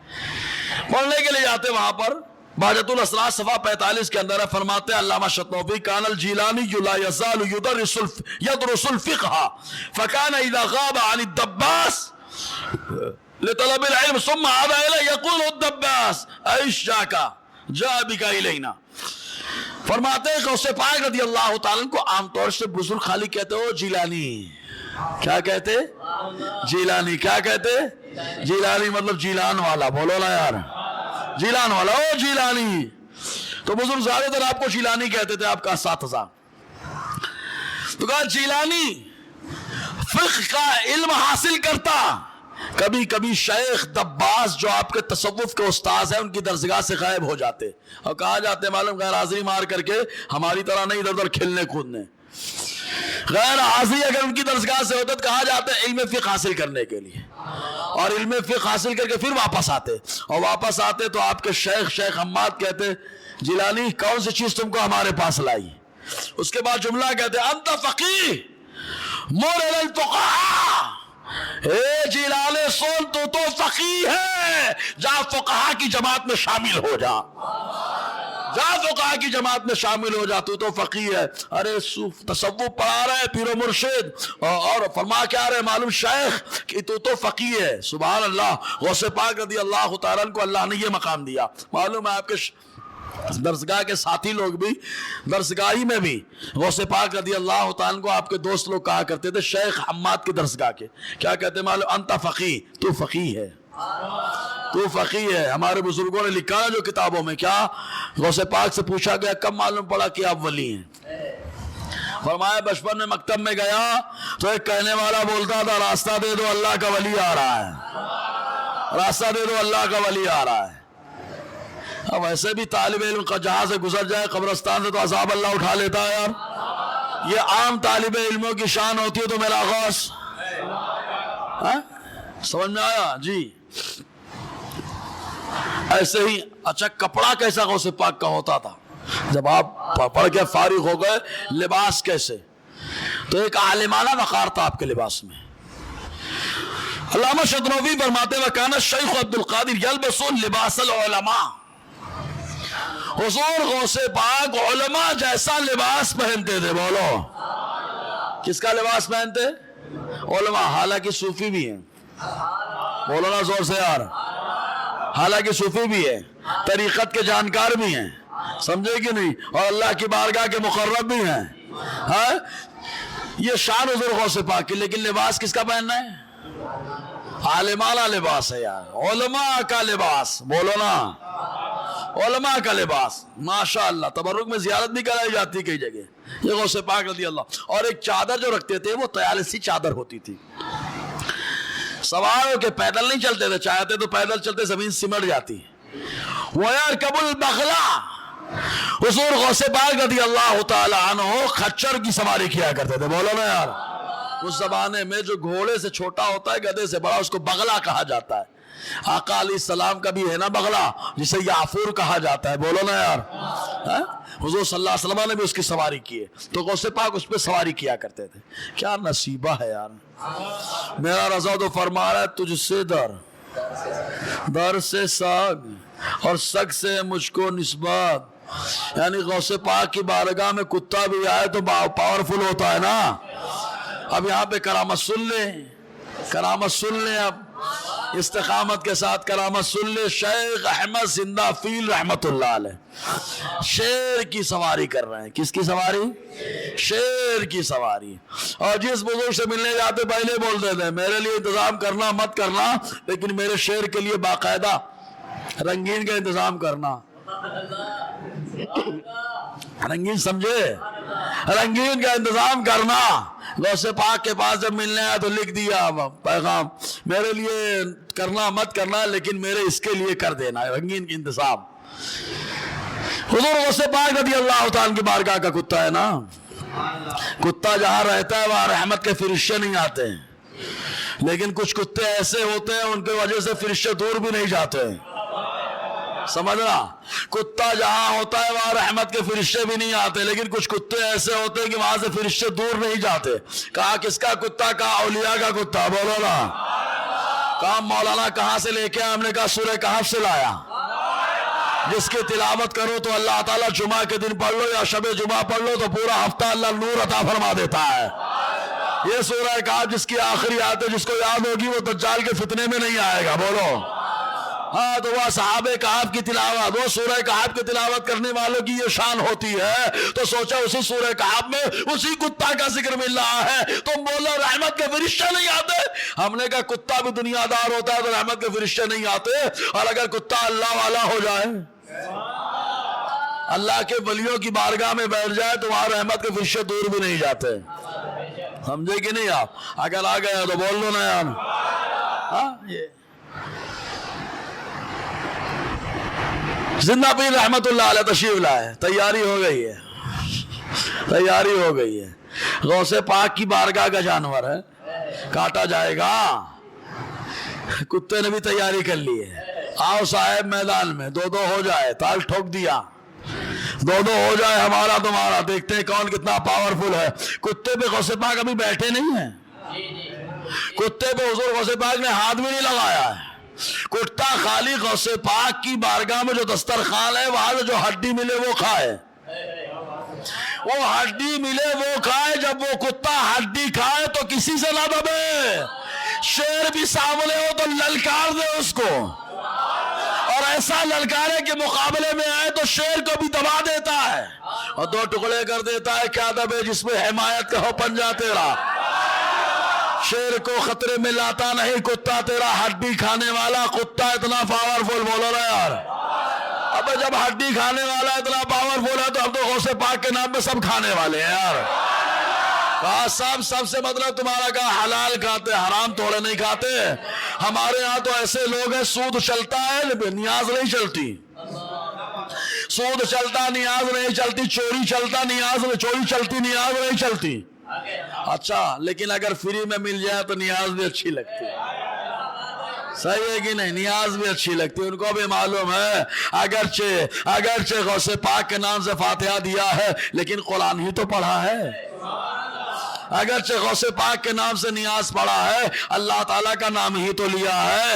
پڑھنے کے لیے جاتے وہاں پر. بہجت الاسرار صفحہ 45 کے اندر فرماتے ہیں علامہ شطنوفی کان الجیلانی لا یزال یدرس الفقہ فکان اذا غاب عن الدباس لطلب العلم ثم عاد الیہ یقول الدباس ایش جاکا جاء بک الینا. فرماتے ہیں غوث پاک رضی اللہ تعالیٰ کو عام طور سے بزرگ خالی کہتے ہو جیلانی. کیا کہتے؟ جیلانی. کیا کہتے؟ جیلانی مطلب جیلان والا. بولو نا یار، جیلان والا. او جیلانی. تو بزرگ زیادہ تر آپ کو جیلانی کہتے تھے، آپ کا اساتذہ. تو کہا جیلانی فقہ کا علم حاصل کرتا. کبھی کبھی شیخ دباس جو آپ کے تصوف کے استاذ ہیں ان کی درسگاہ سے غائب ہو جاتے اور کہا جاتے معلوم غیر حاضری مار کر کے ہماری طرح نہیں ادھر ادھر کھیلنے کودنے. غیر حاضری اگر ان کی درسگاہ سے ہوتا تو کہا جاتا ہے علم فقہ حاصل کرنے کے لیے، اور علم فقہ حاصل کر کے پھر واپس آتے، اور واپس آتے تو آپ کے شیخ حماد کہتے جیلانی کون سی چیز تم کو ہمارے پاس لائی؟ اس کے بعد جملہ کہتے ہیں انت فقیہ مر الی الفقہاء، اے جلال سول تو فقیہ ہے، جا فقہاء کی جماعت میں شامل ہو جا، جا فقہاء کی جماعت میں شامل ہو جا، تو فقیہ ہے۔ ارے تصوف پڑھا رہے پیر و مرشد اور فرما کیا رہے معلوم شیخ کہ تو فقیہ ہے۔ سبحان اللہ، غوث پاک رضی اللہ تعالیٰ عنہ کو اللہ نے یہ مقام دیا۔ معلوم ہے آپ کے درسگاہ کے ساتھی لوگ بھی، درسگاہی میں بھی غوث پاک رضی اللہ تعالیٰ عنہ کو آپ کے دوست لوگ کہا کرتے تھے، شیخ حماد کی درسگاہ کے کیا کہتے ہیں معلوم؟ انت فقیہ، تو فقیہ ہے، تو فقیہ ہے۔ ہمارے بزرگوں نے لکھا ہے جو کتابوں میں، کیا غوث پاک سے پوچھا گیا کب معلوم پڑا کہ آپ ولی ہیں؟ فرمایا بچپن میں مکتب میں گیا تو ایک کہنے والا بولتا تھا راستہ دے دو اللہ کا ولی آ رہا ہے، راستہ دے دو اللہ کا ولی آ رہا ہے۔ اب ایسے بھی طالب علم کا جہاں سے گزر جائے قبرستان سے تو عذاب اللہ اٹھا لیتا ہے یار، یہ عام طالب علموں کی شان ہوتی ہے تو میرا غوث، سمجھ میں آیا جی؟ ایسے ہی اچھا کپڑا کیسا غوث پاک کا ہوتا تھا؟ جب آپ پڑھ کے فارغ ہو گئے لباس کیسے؟ تو ایک عالمانہ وقار تھا آپ کے لباس میں۔ علامہ شذنوی فرماتے ہیں وَكَانَ الشَّيْخُ عبد القادر يَلْبَسُ لِبَاسَ الْعُلَمَاء، حضور غوث پاک علماء جیسا لباس پہنتے تھے۔ بولو کس کا لباس پہنتے؟ علماء، حالانکہ صوفی بھی ہیں، بولو نا زور سے یار، حالانکہ صوفی بھی ہے، طریقت کے جانکار بھی ہیں، سمجھے کہ نہیں، اور اللہ کی بارگاہ کے مقرب بھی ہیں، ہاں یہ شان حضور غوث پاک کی۔ لیکن لباس کس کا پہننا ہے؟ عالمانہ لباس ہے یار، علماء کا لباس، بولو نا علماء کا لباس، ماشاءاللہ۔ تبرک میں زیارت بھی کرائی جاتی کئی جگہ، یہ غوث پاک رضی اللہ۔ اور ایک چادر جو رکھتے تھے وہ طیالسی چادر ہوتی تھی، سوار ہو کے پیدل نہیں چلتے تھے، چاہتے تو پیدل چلتے زمین سمٹ جاتی۔ وَيَرْكَبُ الْبَغْلَا، حضور غوث پاک رضی اللہ تعالی عنہ خچر کی سواری کیا کرتے تھے، بولو نا یار۔ اس زمانے میں جو گھوڑے سے چھوٹا ہوتا ہے گدھے سے بڑا اس کو بغلا کہا جاتا ہے۔ آقا علیہ السلام کا بھی ہے نا بغلا جسے یافور کہا جاتا ہے، بولو نا یار۔ حضور صلی اللہ علیہ وسلم نے بھی اس کی سواری کی ہے، تو غوث پاک اس پہ سواری کیا کرتے تھے۔ کیا نصیبہ ہے یار، میرا رضا تو فرما رہا ہے تجھ سے در، در سے سگ، اور سگ سے مجھ کو نسبت۔ یعنی غوث پاک کی بارگاہ میں کتا بھی آئے تو پاورفل ہوتا ہے نا۔ اب یہاں پہ کرامت سن لیں، کرامت سن لیں، اب استقامت کے ساتھ کرامت سن لیں۔ شیخ احمد زندہ فیل رحمت اللہ علیہ شیر کی سواری کر رہے ہیں۔ کس کی سواری؟ شیر کی سواری۔ اور جس بزرگ سے ملنے جاتے پہلے بولتے تھے میرے لیے انتظام کرنا مت کرنا، لیکن میرے شیر کے لیے باقاعدہ رنگین کا انتظام کرنا۔ رنگین سمجھے؟ رنگین کا انتظام کرنا۔ غوث پاک کے پاس جب ملنے آیا تو لکھ دیا پیغام میرے لیے کرنا مت کرنا، لیکن میرے اس کے لیے کر دینا، رنگین کی انتظام۔ حضور غوث پاک رضی اللہ تعالیٰ کی بارگاہ کا کتا ہے نا، کتا جہاں رہتا ہے وہاں رحمت کے فرشتے نہیں آتے ہیں، لیکن کچھ کتے ایسے ہوتے ہیں ان کی وجہ سے فرشتے دور بھی نہیں جاتے، سمجھنا۔ کتا جہاں ہوتا ہے وہاں رحمت کے فرشتے بھی نہیں آتے، لیکن کچھ کتے ایسے ہوتے ہیں کہ وہاں سے فرشتے دور نہیں جاتے۔ کہا کس کا کتا؟ کہا اولیاء کا کتا، بولو نا۔ کہا مولانا کہاں سے لے کے آیا؟ ہم نے کہا سورہ کہف سے لایا، جس کی تلاوت کرو تو اللہ تعالیٰ جمعہ کے دن پڑھ لو یا شب جمعہ پڑھ لو تو پورا ہفتہ اللہ نور عطا فرما دیتا ہے۔ یہ سورہ کہف جس کی آخری آیت ہے، جس کو یاد ہوگی وہ دجال کے فتنے میں نہیں آئے گا، بولو ہاں۔ تو وہ صحابہ کہف کی تلاوت، وہ سورہ کہف کی تلاوت کرنے والوں کی یہ شان ہوتی ہے، تو سوچا اسی سورہ کہف میں اسی کتا کا ذکر مل رہا ہے، تو بولا رحمت کے فرشتے نہیں آتے؟ ہم نے کہا کتا بھی دنیا دار ہوتا ہے تو رحمت کے فرشتے نہیں آتے، اور اگر کتا اللہ والا ہو جائے، اللہ کے ولیوں کی بارگاہ میں بیٹھ جائے تو وہاں رحمت کے فرشتے دور بھی نہیں جاتے، سمجھے کہ نہیں آپ؟ اگر آ گئے تو بول لو نا یار۔ ہاں یہ زندہ پیر رحمت اللہ علیہ تشریف لائے، تیاری ہو گئی ہے، تیاری ہو گئی ہے۔ غوث پاک کی بارگاہ کا جانور ہے، کاٹا جائے گا۔ کتے نے بھی تیاری کر لی ہے، آؤ صاحب میدان میں، دو دو ہو جائے، تال ٹھوک دیا۔ دو ہو جائے ہمارا تمہارا، دیکھتے ہیں کون کتنا پاورفل ہے۔ کتے پہ غوث پاک ابھی بیٹھے نہیں ہیں، کتے پہ حضور غوث پاک نے ہاتھ بھی نہیں لگایا ہے۔ کتا خالی غوث پاک کی بارگاہ میں جو دسترخوان ہے وہاں سے جو ہڈی ملے وہ کھائے، وہ ہڈی ملے وہ کھائے۔ جب وہ کتا ہڈی کھائے تو کسی سے نہ دبے، شیر بھی سامنے ہو تو للکار دے اس کو، اور ایسا للکارے کے مقابلے میں آئے تو شیر کو بھی دبا دیتا ہے اور دو ٹکڑے کر دیتا ہے۔ کیا دبے جس میں حمایت کا ہو پنجہ تیرا، شیر کو خطرے میں لاتا نہیں کتا تیرا، ہڈی کھانے والا کتا اتنا پاورفل، بولو نا یار۔ اب جب ہڈی کھانے والا اتنا پاورفل ہے تو اب تو غوث پاک کے نام پہ سب کھانے والے ہیں یار۔ کہا سب سے مطلب تمہارا کہا حلال کھاتے، حرام تھوڑے نہیں کھاتے۔ ہمارے ہاں تو ایسے لوگ ہیں سود چلتا ہے نیاز نہیں چلتی، سود چلتا نیاز نہیں چلتی، چوری چلتا چوری چلتی نیاز نہیں چلتی۔ اچھا لیکن اگر فری میں مل جائے تو نیاز بھی اچھی لگتی ہے، صحیح ہے کہ نہیں؟ نیاز بھی اچھی لگتی ہے، ان کو بھی معلوم ہے اگرچہ غوث پاک کے نام سے فاتحہ دیا ہے لیکن قرآن ہی تو پڑھا ہے، اگرچہ غوث پاک کے نام سے نیاز پڑھا ہے اللہ تعالیٰ کا نام ہی تو لیا ہے۔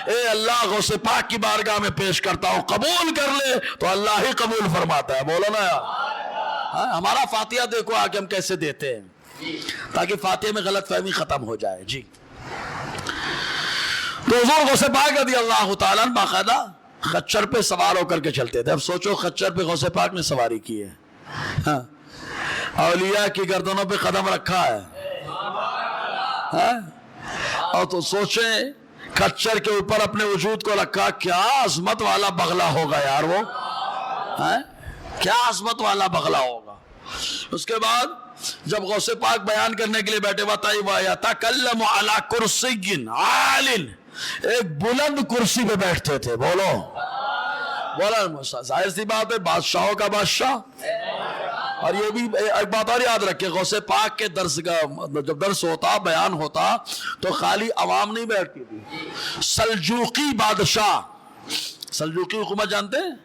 اے اللہ غوث پاک کی بارگاہ میں پیش کرتا ہوں، قبول کر لے تو اللہ ہی قبول فرماتا ہے، بولو نا یار۔ ہمارا فاتحہ دیکھو آگے ہم کیسے دیتے ہیں تاکہ فاتحہ میں غلط فہمی ختم ہو جائے۔ جی تو حضور غوث پاک رضی اللہ تعالیٰ باقاعدہ خچر پہ سوار ہو کر کے چلتے تھے۔ اب سوچو خچر پہ غوث پاک نے سواری کی ہے، اولیاء کی گردنوں پہ قدم رکھا ہے، اور تو سوچیں خچر کے اوپر اپنے وجود کو رکھا، کیا عظمت والا بغلہ ہوگا یار وہ، کیا عظمت والا بغلہ ہوگا۔ اس کے بعد جب غوث پاک بیان کرنے کے لیے بیٹھے وَيَتَكَلَّمُ عَلَى كُرْسِيٍّ عَالٍ، ایک بلند کرسی پہ بیٹھتے تھے، بولو ظاہر سی بات ہے بادشاہوں کا بادشاہ۔ اور یہ بھی ایک بات اور یاد رکھے، غوث پاک کے درس کا جب درس ہوتا بیان ہوتا تو خالی عوام نہیں بیٹھتی تھی، سلجوقی بادشاہ، سلجوقی حکومت جانتے ہیں،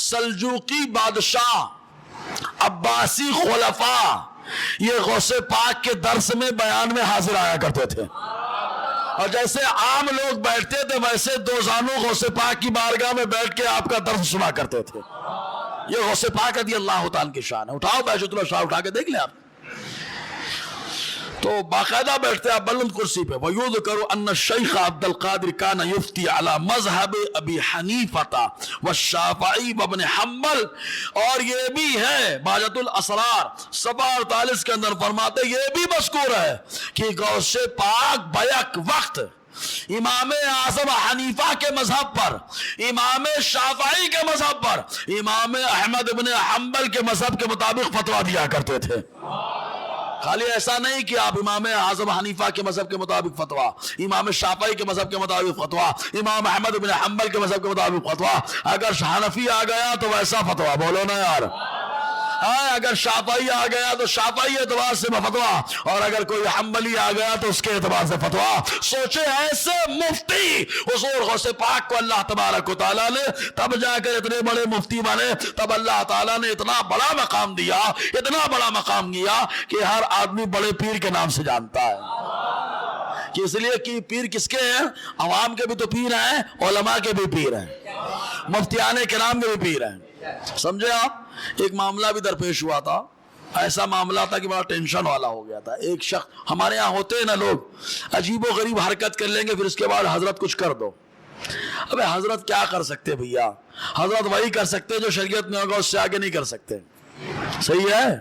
سلجوقی بادشاہ، عباسی خلفاء، یہ غوث پاک کے درس میں بیان میں حاضر آیا کرتے تھے، اور جیسے عام لوگ بیٹھتے تھے ویسے دو زانو غوث پاک کی بارگاہ میں بیٹھ کے آپ کا درس سنا کرتے تھے۔ یہ غوث پاک رضی اللہ تعالیٰ کی شان ہے۔ اٹھاؤ بیشت اللہ شاہ اٹھا کے دیکھ لیں آپ، تو باقاعدہ بیٹھتے آپ بلند کرسی پہ۔ وَيُذْكَرُ أَنَّ الشَّيْخَ عبد القادر كَانَ يُفْتِي عَلَى مَذْهَبِ أَبِي حَنِيفَةَ وَالشَّافِعِي وَابْنِ حَنبَل، اور یہ بھی ہے بہجت الاسرار صفحہ 48 کے اندر فرماتے یہ بھی مذکور ہے کہ غوث پاک بیک وقت امام اعظم حنیفہ کے مذہب پر، امام شافعی کے مذہب پر، امام احمد ابن حنبل کے مذہب کے مطابق فتویٰ دیا کرتے تھے۔ خالی ایسا نہیں کہ آپ امام اعظم حنیفہ کے مذہب کے مطابق فتویٰ، امام شافعی کے مذہب کے مطابق فتویٰ، امام احمد بن حنبل کے مذہب کے مطابق فتویٰ، اگر حنفی آ گیا تو ویسا فتویٰ، بولو نا یار، اگر شافعی آ گیا تو شافعی اعتبار سے فتویٰ، اور اگر کوئی حنبلی آ گیا تو اس کے اعتبار سے فتویٰ۔ سوچے ایسے مفتی حضور غوث پاک کو اللہ تبارک و تعالیٰ نے تب جا کر اتنے بڑے مفتی بنے، تب اللہ تعالیٰ نے اتنا بڑا مقام دیا، اتنا بڑا مقام دیا کہ ہر آدمی بڑے پیر کے نام سے جانتا ہے، کہ اس لیے کہ پیر کس کے ہیں؟ عوام کے بھی تو پیر ہیں، علماء کے بھی پیر ہیں، مفتیان کرام کے بھی پیر ہیں۔ سمجھے آپ؟ ایک معاملہ بھی درپیش ہوا تھا، ایسا معاملہ تھا کہ بڑا ٹینشن والا ہو گیا تھا۔ ایک شخص، ہمارے ہاں ہوتے ہیں نا لوگ عجیب و غریب حرکت کر لیں گے پھر اس کے بعد حضرت کچھ کر دو۔ ابے حضرت کیا کر سکتے بھیا؟ حضرت وہی کر سکتے جو شریعت میں ہوگا، اس سے آگے نہیں کر سکتے، صحیح ہے؟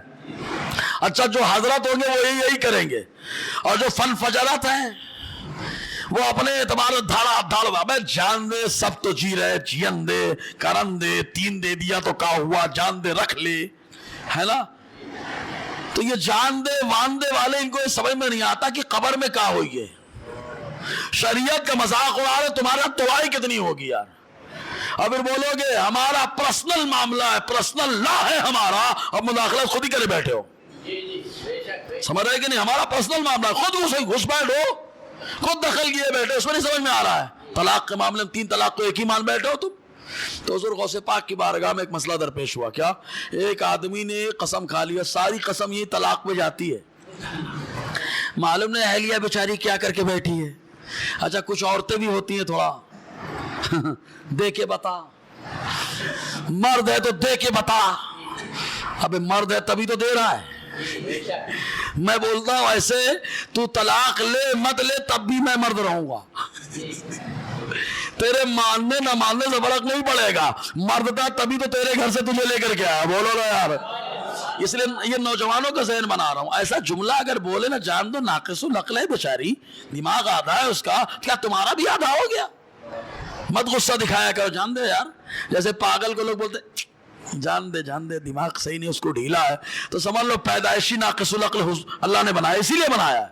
اچھا جو حضرت ہوں گے وہ یہی کریں گے، اور جو فن فجرت ہیں وہ اپنے اعتبار دھاڑ جان دے سب تو جی رہے، جین دے کرن دے، تین دے دیا تو کا ہوا، جان دے رکھ لے، ہے نا؟ تو یہ جان دے وان دے والے ان کو یہ سمجھ میں نہیں آتا کہ قبر میں کیا ہوئی ہے، شریعت کا مذاق اڑا رہے، تمہارا دعائی کتنی ہوگی یار؟ اور پھر بولو گے ہمارا پرسنل معاملہ ہے، پرسنل لا ہے ہمارا، اب مداخلت خود ہی کرے بیٹھے ہو، سمجھ رہے کہ نہیں؟ ہمارا پرسنل معاملہ ہے، خود گھس بیٹھو، خود دخل کیے بیٹھے، اس میں نہیں سمجھ میں آ رہا ہے۔ طلاق کے معاملے میں 3 طلاق کو ایک ہی مان بیٹھے ہو تم، تو حضور غوث پاک کی بارگاہ میں ایک مسئلہ درپیش ہوا. کیا؟ ایک آدمی نے قسم کھا لیا, ساری قسم یہ طلاق پہ جاتی ہے. معلوم نہیں اہلیہ بیچاری کیا کر کے بیٹھی ہے. اچھا کچھ عورتیں بھی ہوتی ہیں تھوڑا دے کے بتا, مرد ہے تو دے کے بتا. ابے مرد ہے تبھی تو دے رہا ہے. میں بولتا ہوں ایسے تو طلاق لے مت لے تب بھی میں مرد رہوں گا. تیرے ماننے نہ ماننے سے فرق نہیں پڑے گا. مرد تھا تبھی تو تیرے گھر سے تجھے لے کر کے آیا. بولو نا یار. اس لیے یہ نوجوانوں کا ذہن بنا رہا ہوں. ایسا جملہ اگر بولے نا, جان دو ناقص العقل ہے بیچاری, دماغ آدھا ہے اس کا. کیا تمہارا بھی آدھا ہو گیا؟ مت غصہ دکھایا کرو. جان دے یار, جیسے پاگل کو لوگ بولتے جان دے دماغ صحیح نہیں, اس کو ڈھیلا ہے. تو سمجھ لو پیدائشی ناقص العقل اللہ نے بنایا, اسی لیے بنایا ہے.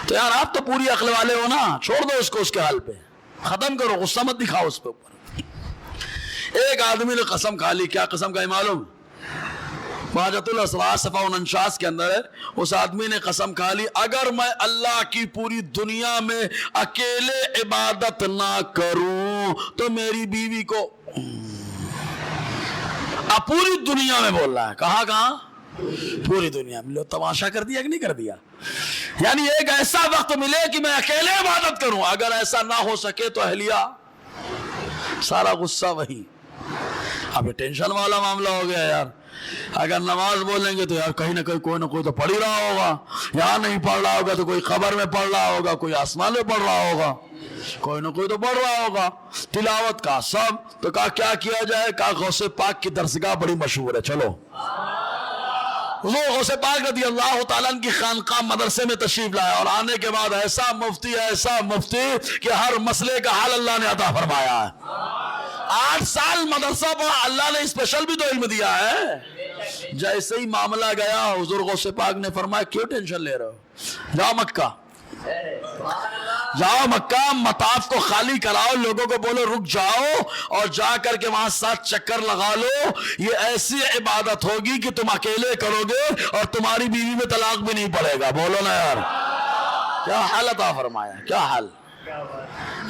تو یار آپ تو پوری عقل والے ہو نا, چھوڑ دو اس کو اس کے حال پہ, ختم کرو, غصہ مت دکھاؤ اس پہ اوپر. ایک آدمی نے قسم کھا لی. کیا قسم کھائی معلوم؟ بہجت الاسرار صفحہ 49 کے اندر ہے. اس آدمی نے قسم کھا لی, اگر میں اللہ کی پوری دنیا میں اکیلے عبادت نہ کروں تو میری بیوی کو, پوری دنیا میں بول رہا ہے, کہاں پوری دنیا میں. لو تماشا کر دیا کہ نہیں کر دیا؟ یعنی ایک ایسا وقت ملے کہ میں اکیلے عبادت کروں. اگر ایسا نہ ہو سکے تو اہلیہ سارا غصہ وہی. اب ٹینشن والا معاملہ ہو گیا یار. اگر نماز بولیں گے تو یار کہیں نہ کہیں کوئی نہ کوئی تو پڑھ ہی رہا ہوگا. یہاں نہیں پڑھ رہا ہوگا تو کوئی قبر میں پڑھ رہا ہوگا, کوئی آسمان میں پڑھ رہا ہوگا, کوئی نہ کوئی تو پڑھ رہا ہوگا. تلاوت کا سب. تو کہا کیا کیا جائے؟ کہا غوث پاک کی درسگاہ بڑی مشہور ہے, چلو. حضور غوث پاک رضی اللہ تعالیٰ عنہ کی خانقاہ مدرسے میں تشریف لائے, اور آنے کے بعد ایسا مفتی کہ ہر مسئلے کا حل اللہ نے عطا فرمایا ہے. 8 سال مدرسہ پڑھا, اللہ نے اسپیشل بھی تو علم دیا ہے. جیسے ہی معاملہ گیا حضور غوث پاک نے فرمایا کیوں ٹینشن لے رہے ہو, جاؤ مکہ, مطاف کو خالی کراؤ, لوگوں کو بولو رک جاؤ, اور جا کر کے وہاں 7 چکر لگا لو. یہ ایسی عبادت ہوگی کہ تم اکیلے کرو گے اور تمہاری بیوی میں طلاق بھی نہیں پڑے گا. بولو نا یار, کیا حال عطا فرمایا, کیا حال.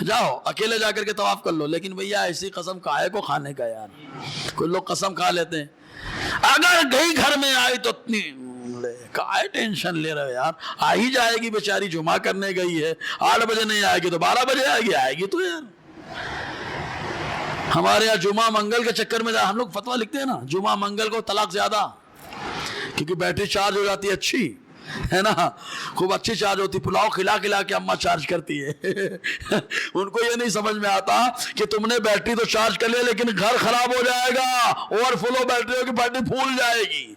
جاؤ اکیلے جا کر کے طواف کر لو. لیکن بھیا ایسی قسم کھائے کو کھانے کا یار. کوئی لوگ قسم کھا لیتے ہیں, اگر گئی گھر میں آئی تو اتنی کائے ٹینشن لے رہے یار, آ ہی جائے گی بیچاری, جمعہ کرنے گئی ہے, 8 بجے نہیں آئے گی تو 12 بجے آئے گی تو یار. ہمارے یہاں جمعہ منگل کے چکر میں ہم لوگ فتویٰ لکھتے ہیں نا, جمعہ منگل کو طلاق زیادہ, کیونکہ بیٹری چارج ہو جاتی ہے اچھی ہے نا, خوب اچھی چارج ہوتی. پلاؤ کھلا کے اماں چارج کرتی ہے. ان کو یہ نہیں سمجھ میں آتا کہ تم نے بیٹری تو چارج کر لیا لیکن گھر خراب ہو جائے گا, اوور فل ہو بیٹری ہوگی, بیٹری پھول جائے گی,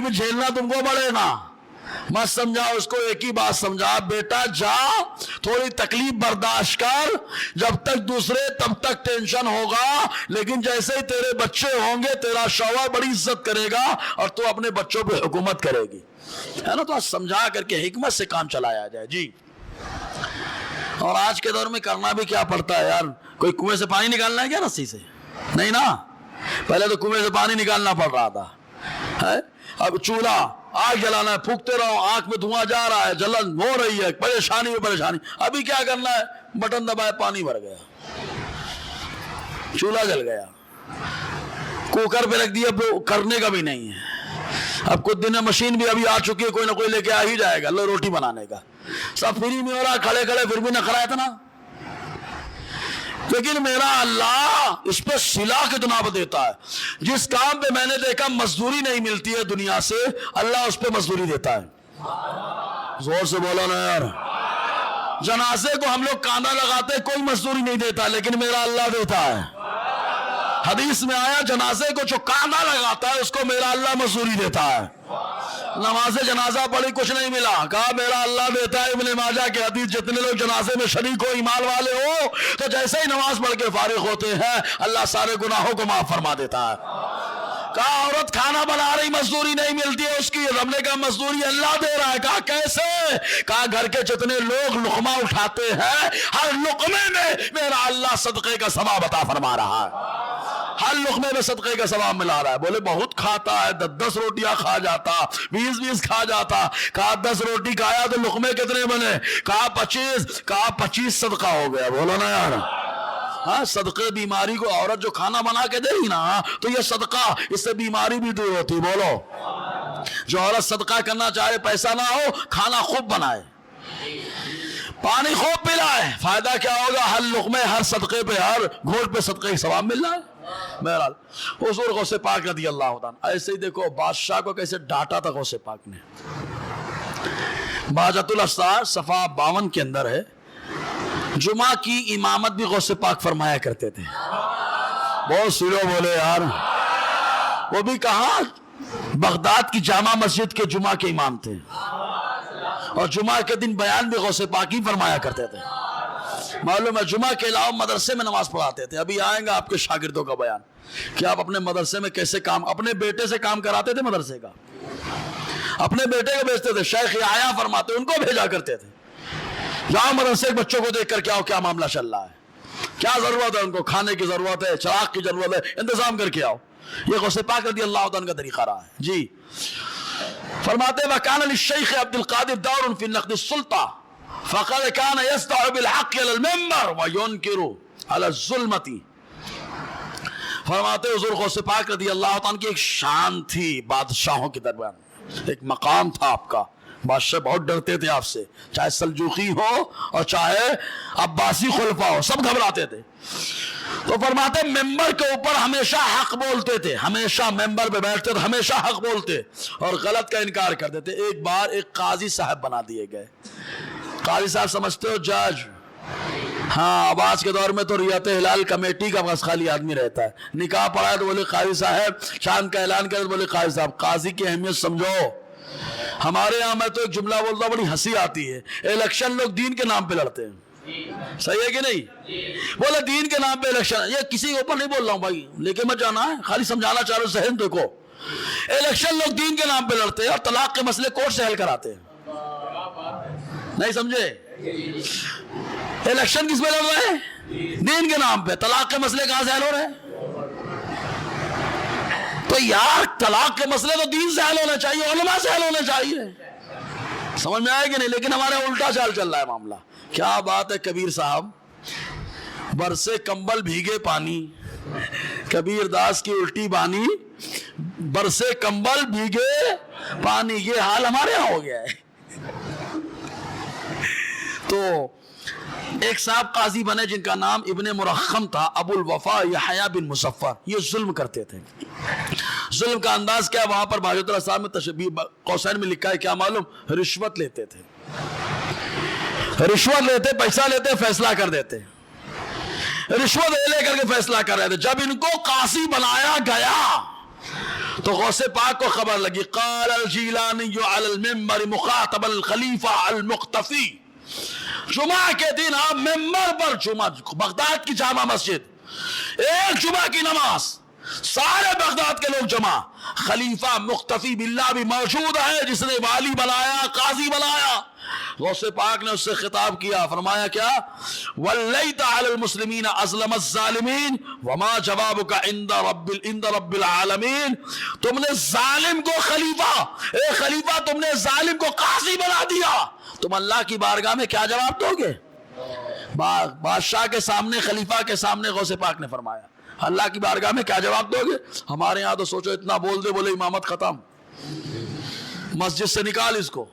پھر جھیلنا تم کو پڑے گا. مت سمجھا اس کو, ایک ہی بات سمجھا, بیٹا جا تھوڑی تکلیف برداشت کر, جب تک دوسرے تب تک ٹینشن ہوگا, لیکن جیسے ہی تیرے بچے ہوں گے تیرا شوہر بڑی عزت کرے گا اور تو اپنے بچوں پہ حکومت کرے گی, ہے نا. تو سمجھا کر کے حکمت سے کام چلایا جائے. جی, اور آج کے دور میں کرنا بھی کیا پڑتا ہے یار. کوئی کنویں سے پانی نکالنا ہے کیا رسی سے؟ نہیں نا, پہلے تو کنویں سے پانی نکالنا پڑ رہا تھا. اب چولہا, آگ جلانا ہے, پھونکتے رہو, آنکھ میں دھواں جا رہا ہے, جلن ہو رہی ہے, پریشانی. ابھی کیا کرنا ہے, بٹن دبائے, پانی بھر گیا, چولہا جل گیا, کوکر پہ رکھ دیا, کرنے کا بھی نہیں ہے. اب کچھ دن مشین بھی ابھی آ چکی ہے, کوئی نہ کوئی لے کے آ ہی جائے گا, لو روٹی بنانے کا, سب فری میں ہو رہا, کھڑے پھر بھی نہ کھڑا اتنا. لیکن میرا اللہ اس پہ صلہ کتنا دیتا ہے. جس کام پہ میں نے دیکھا مزدوری نہیں ملتی ہے دنیا سے, اللہ اس پہ مزدوری دیتا ہے. زور سے بولو نا یار. جنازے کو ہم لوگ کاندھا لگاتے, کوئی مزدوری نہیں دیتا, لیکن میرا اللہ دیتا ہے. حدیث میں آیا جنازے کو جو کاندھا لگاتا ہے اس کو میرا اللہ مزدوری دیتا ہے. نماز جنازہ پڑھی, کچھ نہیں ملا, کہا میرا اللہ دیتا ہے. ابن ماجہ کے حدیث, جتنے لوگ جنازے میں شریک ہو, ایمان والے ہو, تو جیسے ہی نماز پڑھ کے فارغ ہوتے ہیں اللہ سارے گناہوں کو معاف فرما دیتا ہے. کہا عورت کھانا بنا رہی, مزدوری نہیں ملتی ہے اس کی, ہم نے کہا مزدوری اللہ دے رہا ہے. کہا کیسے؟ کہا گھر کے جتنے لوگ لقمہ اٹھاتے ہیں ہر لقمے میں میرا اللہ صدقے کا ثواب عطا فرما رہا ہے, ہر لقمے میں صدقے کا ثواب ملا رہا ہے. بولے بہت کھاتا ہے, 10 روٹیاں کھا جاتا, 20 کھا جاتا. کہا 10 روٹی کھایا تو لقمے کتنے بنے؟ کہا 25. کہا 25 صدقہ ہو گیا. بولو نا یار, ہاں صدقے بیماری کو، عورت جو کھانا بنا کے دے گی نا تو یہ صدقہ، اس سے بیماری بھی دور ہوتی. بولو. جو عورت صدقہ کرنا چاہے پیسہ نہ ہو، کھانا خوب بنائے، پانی خوب پلائے، فائدہ کیا ہوگا؟ ہر لقمے، ہر صدقے پہ، ہر گھونٹ پہ صدقے کا ثواب مل رہا ہے. بہرحال حضور غوث پاک رضی اللہ عنہ ایسے ہی دیکھو بادشاہ کو کیسے ڈانٹا تھا غوث پاک نے. بہجت الاسرار صفحہ 52 کے اندر ہے، جمعہ کی امامت بھی غوث پاک فرمایا کرتے تھے. بہت سیرو بولے یار. وہ بھی کہاں؟ بغداد کی جامع مسجد کے جمعہ کے امام تھے، اور جمعہ کے دن بیان بھی غوث پاک ہی فرمایا کرتے تھے. معلوم ہے جمعہ کے علاوہ مدرسے میں نماز پڑھاتے تھے. ابھی آئیں گا آپ کے شاگردوں کا بیان کہ آپ اپنے مدرسے میں کیسے کام، اپنے بیٹے سے کام کراتے تھے مدرسے کا، اپنے بیٹے کو بھیجتے تھے. شیخ یحییٰ فرماتے ان کو بھیجا کرتے تھے، جاؤ مدرسے کے بچوں کو دیکھ کر کے آؤ کیا معاملہ چل رہا ہے، کیا ضرورت ہے ان کو، کھانے کی ضرورت ہے، چراغ کی ضرورت ہے، انتظام کر کے آؤ. یہ غوث پاک رضی اللہ عنہ کا طریقہ رہا ہے. جی فرماتے وَكَانَ لِلشَّيْخِ عبد القادر دور فی نقد السلطہ فقد كان يسطع بالحق على المنبر وينكر على الظلمة. فرماتے حضور غوث پاک رضی اللہ عنہ کی ایک شان تھی بادشاہوں کے درمیان، ایک مقام تھا آپ کا. بادشاہ بہت ڈرتے تھے آپ سے، چاہے سلجوقی ہو اور چاہے عباسی خلفاء ہو، سب گھبراتے تھے. تو فرماتے ممبر کے اوپر ہمیشہ حق بولتے تھے، ہمیشہ ممبر پہ بیٹھتے تو ہمیشہ حق بولتے اور غلط کا انکار کر دیتے. ایک بار ایک قاضی صاحب بنا دیے گئے. قاضی صاحب سمجھتے ہو جج؟ ہاں اب آج کے دور میں تو ریاست ہلال کمیٹی کا بس خالی آدمی رہتا ہے. نکاح پڑھا ہے تو بولے قاضی صاحب، شام کا اعلان کرے تو بولے قاضی صاحب. قاضی کی اہمیت سمجھو. ہمارے یہاں میں تو ایک جملہ بولتا ہوں بڑی ہنسی آتی ہے، الیکشن لوگ دین کے نام پہ لڑتے ہیں. صحیح ہے کہ نہیں؟ بولے دین کے نام پہ الیکشن، یہ کسی کے اوپر نہیں بول رہا ہوں بھائی، لے کے مت جانا ہے، خالی سمجھانا چاہ رہا ہوں. ذہن دیکھو، الیکشن لوگ دین کے نام پہ لڑتے ہیں اور طلاق کے مسئلے کورٹ سے حل کراتے ہیں. نہیں سمجھے؟ الیکشن کس پہ لڑ رہے ہیں؟ دین کے نام پہ. طلاق کے مسئلے کہاں سے حل ہو رہے ہیں؟ تو یار طلاق کے مسئلے تو دین سے حل ہونا چاہیے، علماء سے حل ہونا چاہیے. سمجھ میں آئے کہ نہیں؟ لیکن ہمارے الٹا چال چل رہا ہے معاملہ. کیا بات ہے کبیر صاحب، برسے کمبل بھیگے پانی، کبیر داس کی الٹی بانی، برسے کمبل بھیگے پانی. یہ حال ہمارے یہاں ہو گیا ہے. تو ایک صاحب قاضی بنے جن کا نام ابن مرخم تھا، ابو الوفا یحییٰ بن مصفر. یہ ظلم کرتے تھے. ظلم کا انداز کیا؟ وہاں پر بہجت الاسرار میں تشبیہ قوسین میں لکھا ہے، کیا معلوم؟ رشوت لیتے تھے. رشوت لیتے، پیسہ لیتے، فیصلہ کر دیتے. رشوت لے کر کے فیصلہ کر رہے تھے. جب ان کو قاضی بنایا گیا تو غوث پاک کو خبر لگی. قال الجیلانی علی المنبر مخاطبا الخلیفہ المختفی. جمعہ کے دن آپ ممبر پر، جمعہ بغداد کی جامع مسجد، ایک جمعہ کی نماز، سارے بغداد کے لوگ جمع، خلیفہ مختفی باللہ بھی موجود ہے جس نے والی بنایا، قاضی بنایا. غوث پاک نے اس سے خطاب کیا، فرمایا کیا؟ وَلَّيْتَ عَلَى الْمُسْلِمِينَ أَظْلَمَ الظَّالِمِينَ وَمَا جَوَابُكَ عِنْدَ رَبِّ الْعَالَمِينَ. تم نے ظالم کو خلیفہ، اے خلیفہ تم نے ظالم کو قاضی بنا دیا، تم اللہ کی بارگاہ میں کیا جواب دو گے؟ بادشاہ کے سامنے، خلیفہ کے سامنے غوث پاک نے فرمایا اللہ کی بارگاہ میں کیا جواب دو گے؟ ہمارے ہاں تو سوچو اتنا بول دے، بولے امامت ختم، مسجد سے نکال اس کو،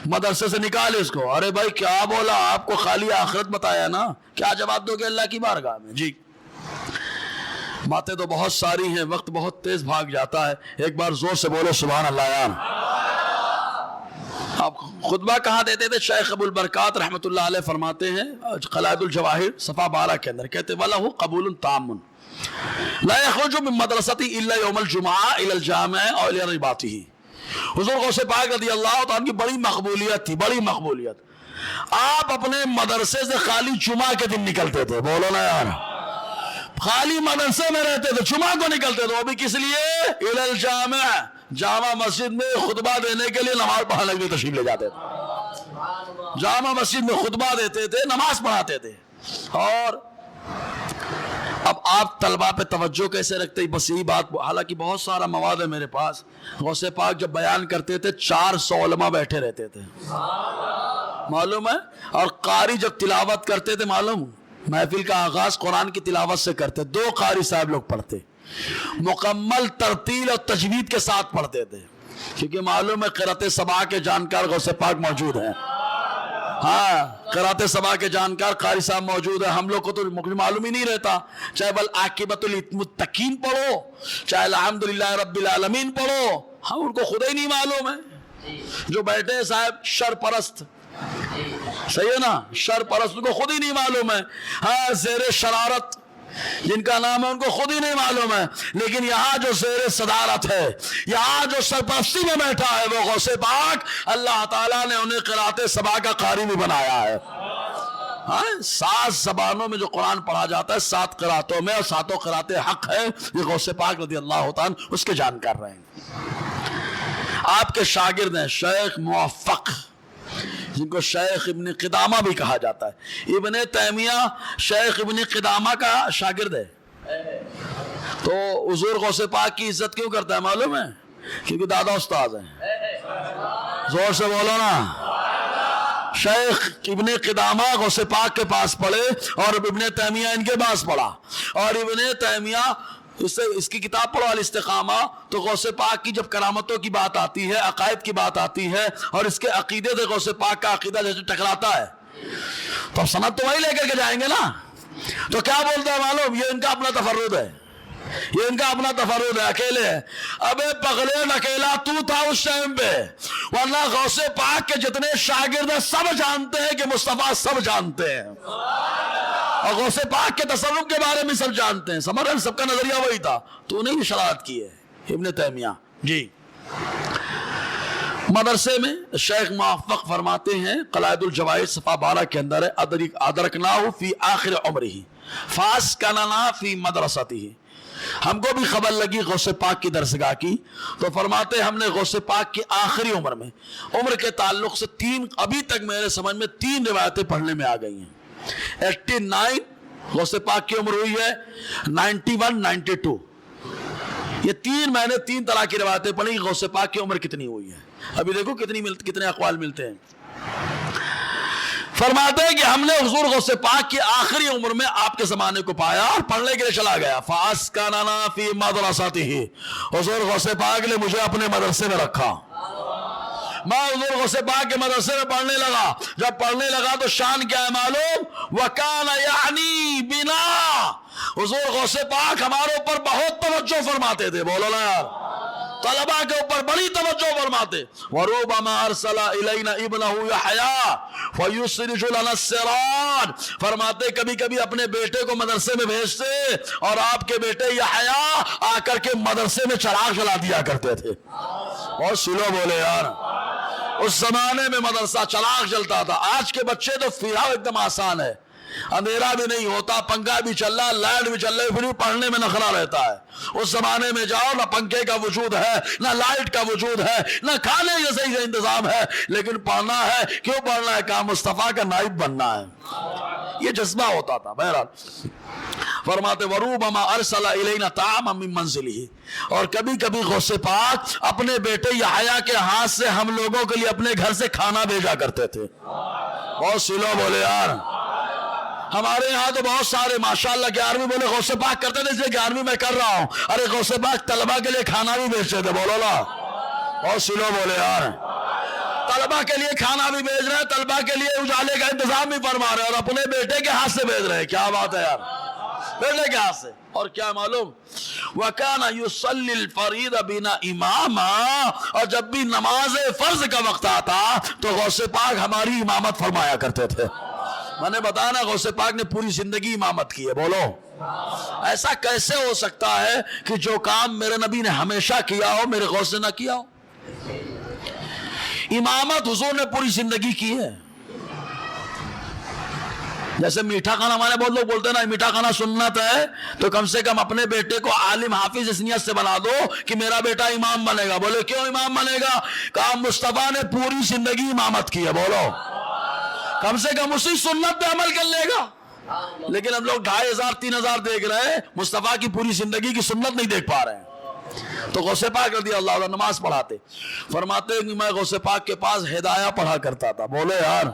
مدرسے سے نکال اس کو. ارے بھائی کیا بولا؟ آپ کو خالی آخرت بتایا نا، کیا جواب دو گے اللہ کی بارگاہ میں؟ جی باتیں تو بہت ساری ہیں، وقت بہت تیز بھاگ جاتا ہے. ایک بار زور سے بولو سبحان اللہ. یار آپ خطبہ کہاں دیتے تھے؟ شیخ ابو البرکات رحمۃ اللہ علیہ فرماتے ہیں قلائد الجواہر صفحہ 12 کے اندر، کہتے وَلَهُ قبول تام لا يخرج من مدرستی الا یوم الجمعہ الى الجامع اور الى رباطہ. حضور غوث پاک رضی اللہ عنہ کی بڑی مقبولیت تھی، بڑی مقبولیت. آپ اپنے مدرسے سے خالی جمعہ کے دن نکلتے تھے. بولو نا یار، خالی مدرسے میں رہتے تھے، جمعہ کو نکلتے تھے. وہ بھی کس لیے؟ الى الجامع، جامع مسجد میں خطبہ دینے کے لیے، نماز پڑھانے کے لیے تشریف لے جاتے تھے. جامع مسجد میں خطبہ دیتے تھے، نماز پڑھاتے تھے. اور اب آپ طلبہ پہ توجہ کیسے رکھتے ہیں؟ بس یہی بات، حالانکہ بہت سارا مواد ہے میرے پاس. غوث پاک جب بیان کرتے تھے 400 علماء بیٹھے رہتے تھے، معلوم ہے. اور قاری جب تلاوت کرتے تھے معلوم محفل کا آغاز قرآن کی تلاوت سے کرتے، 2 قاری صاحب لوگ پڑھتے، مکمل ترتیل اور تجوید کے ساتھ پڑھتے تھے، کیونکہ معلوم ہے قرأت سبع کے جانکار غوث پاک موجود ہیں۔ ہاں، قرأت سبع کے جانکار قاری صاحب موجود ہیں، ہم لوگ کو تو معلوم ہی نہیں رہتا، چاہے والعاقبۃ للمتقین پڑھو، چاہے الحمدللہ رب العالمین پڑھو، ہم ان کو خود ہی نہیں معلوم ہے۔ جو بیٹھے ہیں صاحب شر پرست، صحیح ہے نا، شر پرست، ان کو خود ہی نہیں معلوم ہے۔ ہاں، زیر شرارت جن کا نام ہے ان کو خود ہی نہیں معلوم ہے، لیکن یہاں جو زیر صدارت ہے، یہاں جو سرپرستی میں بیٹھا ہے وہ غوث پاک، اللہ تعالیٰ نے انہیں قرأت سبع کا قاری بھی بنایا ہے۔ ہاں، 7 زبانوں میں جو قرآن پڑھا جاتا ہے، 7 قرأتوں میں، اور 7 قرأتیں حق ہے، یہ غوث پاک رضی اللہ تعالیٰ اس کے جانکار رہے ہیں۔ آپ کے شاگرد ہیں شیخ موفق، جن کو شیخ ابن قدامہ بھی کہا جاتا ہے۔ ابن تیمیہ شیخ ابن قدامہ کا شاگرد ہے، تو حضور غوث پاک کی عزت کیوں کرتا ہے معلوم ہے؟ کیونکہ دادا استاد ہیں۔ زور سے بولو نا۔ شیخ ابن قدامہ غوث پاک کے پاس پڑھے اور ابن تیمیہ ان کے پاس پڑھا، اور ابن تیمیہ اس کی کتاب پڑھو الاستقامہ، تو غوث پاک کی جب کرامتوں کی بات آتی ہے، عقائد کی بات آتی ہے، اور اس کے عقیدے سے غوث پاک کا عقیدہ جیسے ٹکراتا ہے، تو اب سند تو وہی لے کر کے جائیں گے نا۔ تو کیا بولتا ہے معلوم؟ یہ ان کا اپنا تفرد ہے، یہ ان کا اپنا تفرد ہے، اکیلے ہیں۔ ابے پگلین اکیلا تو تھا اس ٹائم پہ، ورنہ غوث پاک کے جتنے شاگرد ہیں سب جانتے ہیں کہ مصطفیٰ سب جانتے ہیں، اور غوث پاک کے تصرف کے بارے میں سب جانتے ہیں، سمجھ رہے ہیں؟ سب کا نظریہ وہی تھا، تو انہیں بھی شرارت کی ہے ابن تیمیہ۔ جی، مدرسے میں شیخ موفق فرماتے ہیں، قلائد الجوائز صفحہ 12 کے اندر ہے، ادرکناہ فی آخر عمرہ فاسکننا فی مدرسته، ہم کو بھی خبر لگی غوث پاک کی درسگاہ کی، تو فرماتے ہم نے غوث پاک کی آخری عمر میں، عمر کے تعلق سے 3، ابھی تک میرے سمجھ میں 3 روایتیں پڑھنے میں آ گئی ہیں۔ 89 غوث پاک کی عمر ہوئی ہے، 91 92، یہ 3 میں نے 3 طرح کی روایتیں پڑھی غوث پاک کی عمر کتنی ہوئی ہے۔ ابھی دیکھو کتنے اقوال ملتے ہیں۔ فرماتے ہیں کہ ہم نے حضور غوث پاک کی آخری عمر میں آپ کے زمانے کو پایا اور پڑھنے کے لیے چلا گیا۔ فاسکننا فی مدرسته، حضور غوث پاک نے مجھے اپنے مدرسے میں رکھا، میں حضور غوث پاک کے مدرسے میں پڑھنے لگا۔ جب پڑھنے لگا تو شان کیا ہے معلوم؟ وَكَانَ يَعْنِي بِنَا، حضور غوث پاک ہمارے اوپر بہت توجہ فرماتے تھے، بولو نا یار، طلبہ کے اوپر بڑی توجہ فرماتے۔ وَرُوبَمَا أَرْسَلَ إِلَيْنَا ابْنَهُ يَحْيَىٰ فَيُسْرِجُ لَنَا السِّرَاجَ، فرماتے کبھی کبھی اپنے بیٹے کو مدرسے میں بھیجتے اور آپ کے بیٹے یحییٰ آ کر کے مدرسے میں چراغ جلا دیا کرتے تھے۔ اور سلو بولے یار، اس زمانے میں مدرسہ چراغ جلتا تھا۔ آج کے بچے تو فراو ایک دم آسان ہے، اندھیرا بھی نہیں ہوتا، پنکھا بھی چل رہا، لائٹ بھی چل رہی، پھر بھی پڑھنے میں نخرا رہتا ہے۔ اس زمانے میں جاؤ، نہ پنکھے کا وجود ہے، نہ لائٹ کا وجود ہے، نہ کھانے کا صحیح انتظام ہے، لیکن پڑھنا ہے۔ کیوں پڑھنا ہے؟ کام مصطفیٰ کا نائب بننا ہے، یہ جذبہ ہوتا تھا۔ بہرحال فرماتے وَرُوبَمَا أَرْسَلَ إِلَيْنَا طَعَامًا مِّن مَنزِلِهِ، اور کبھی کبھی غوث پاک اپنے بیٹے یحییٰ کے ہاتھ سے ہم لوگوں کے لیے اپنے گھر سے کھانا بھیجا کرتے تھے۔ بہت سلو بولے یار، ہمارے یہاں تو بہت سارے ماشاءاللہ 11ویں بولے غوث پاک کرتے تھے، اس لیے 11ویں میں کر رہا ہوں۔ ارے غوث پاک طلبہ کے لیے کھانا بھی بھیجتے تھے، بولو لا، بہت سلو بولے یار، طلبہ کے لیے کھانا بھی بھیج رہے ہیں، طلبہ کے لیے اجالے کا انتظام بھی فرما رہے ہیں، اور اپنے بیٹے کے ہاتھ سے بھیج رہے ہیں۔ کیا بات ہے یار، بیٹے کے ہاتھ سے۔ اور کیا معلوم؟ وَكَانَ يُصَلِّي الْفَرِيضَ بِنَا إِمَامًا، اور جب بھی نماز فرض کا وقت آتا تو غوث پاک ہماری امامت فرمایا کرتے تھے۔ میں نے بتایا نا، غوث پاک نے پوری زندگی امامت کی ہے، بولو ایسا کیسے ہو سکتا ہے کہ جو کام میرے نبی نے ہمیشہ کیا ہو میرے غوث نے نہ کیا ہو؟ امامت حضور نے پوری زندگی کی ہے۔ جیسے میٹھا کھانا، ہمارے بہت لوگ بولتے ہیں نا میٹھا کھانا سنت ہے، تو کم سے کم اپنے بیٹے کو عالم حافظ اس نیت سے بنا دو کہ میرا بیٹا امام بنے گا۔ بولے کیوں امام بنے گا؟ کام مصطفیٰ نے پوری زندگی امامت کی ہے، بولو کم سے کم اسی سنت پہ عمل کر لے گا۔ لیکن ہم لوگ 2500 3000 دیکھ رہے ہیں، مصطفیٰ کی پوری زندگی کی سنت نہیں دیکھ پا رہے ہیں۔ تو غوث پاک رضی اللہ عنہ نماز پڑھاتے، فرماتے کہ میں غوث پاک کے پاس ہدایہ پڑھا کرتا تھا، بولے یار،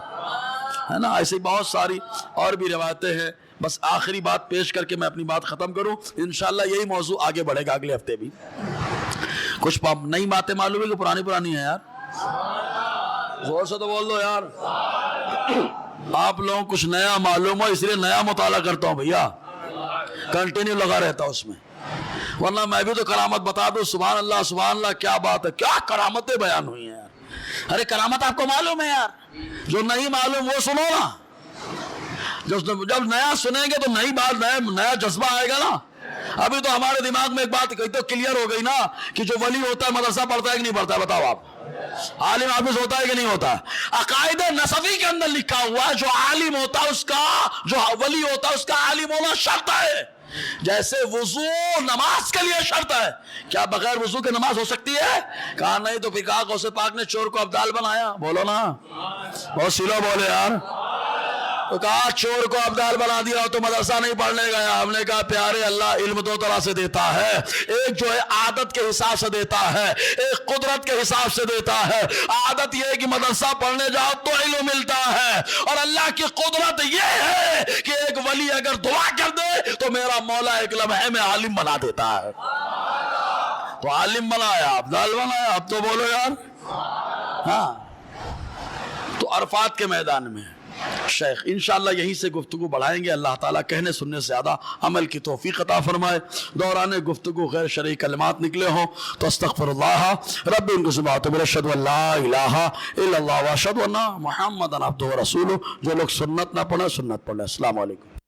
ہے نا۔ ایسی بہت ساری اور بھی روایتیں ہیں، بس آخری بات پیش کر کے میں اپنی بات ختم کروں. انشاءاللہ یہی موضوع آگے بڑھے گا اگلے ہفتے بھی. کچھ نئی باتیں معلوم ہے کہ پرانی ہیں یار؟ زور سے تو بول دو یار. آپ لوگوں کچھ نیا معلوم ہو اس لیے نیا مطالعہ کرتا ہوں بھیا, کنٹینیو لگا رہتا ہوں اس میں, ورنہ میں بھی تو کرامت بتا دوں. سبحان اللہ کیا بات ہے, کیا کرامتیں بیان ہوئی ہیں یار. ارے کرامت آپ کو معلوم ہے یار, جو نہیں معلوم وہ سنو نا. جب نیا سنیں گے تو نئی بات, نیا جذبہ آئے گا نا. ابھی تو ہمارے دماغ میں ایک بات تو کلیئر ہو گئی نا کہ جو ولی ہوتا ہے مدرسہ پڑھتا ہے کہ نہیں پڑھتا ہے؟ بتاؤ آپ. عالم حافظ ہوتا ہے کہ نہیں ہوتا؟ عقائد نصفی کے اندر لکھا ہوا ہے جو عالم ہوتا ہے اس کا, جو ولی ہوتا ہے اس کا عالم ہونا شرط ہے. جیسے وضو نماز کے لیے شرط ہے. کیا بغیر وضو کے نماز ہو سکتی ہے؟ کہا نہیں. تو پھر کہا غوث پاک نے چور کو ابدال بنایا. بولو نا, بہت سیلو بولے یار. تو کہا چور کو ابدال بنا دیا تو مدرسہ نہیں پڑھنے گیا. ہم نے کہا پیارے اللہ علم دو طرح سے دیتا ہے, ایک جو ہے عادت کے حساب سے دیتا ہے, ایک قدرت کے حساب سے دیتا ہے. عادت یہ ہے کہ مدرسہ پڑھنے جاؤ تو علم ملتا ہے, اور اللہ کی قدرت یہ ہے کہ ایک ولی اگر دعا کر دے تو میرا مولا ایک لمحے میں عالم بنا دیتا ہے. تو عالم بنایا, ابدال بنایا. اب تو بولو یار. ہاں, تو عرفات کے میدان میں شیخ انشاءاللہ یہیں سے گفتگو بڑھائیں گے. اللہ تعالیٰ کہنے سننے سے زیادہ عمل کی توفیق عطا فرمائے. دوران گفتگو غیر شرعی کلمات نکلے ہوں تو استغفر اللہ رب ان کی بات ہے. اشہد ان لا الہ الا اللہ واشہد ان محمد عبدہ ورسولہ. جو لوگ سنت نہ پڑھیں سنت پڑھ لیں. السلام علیکم.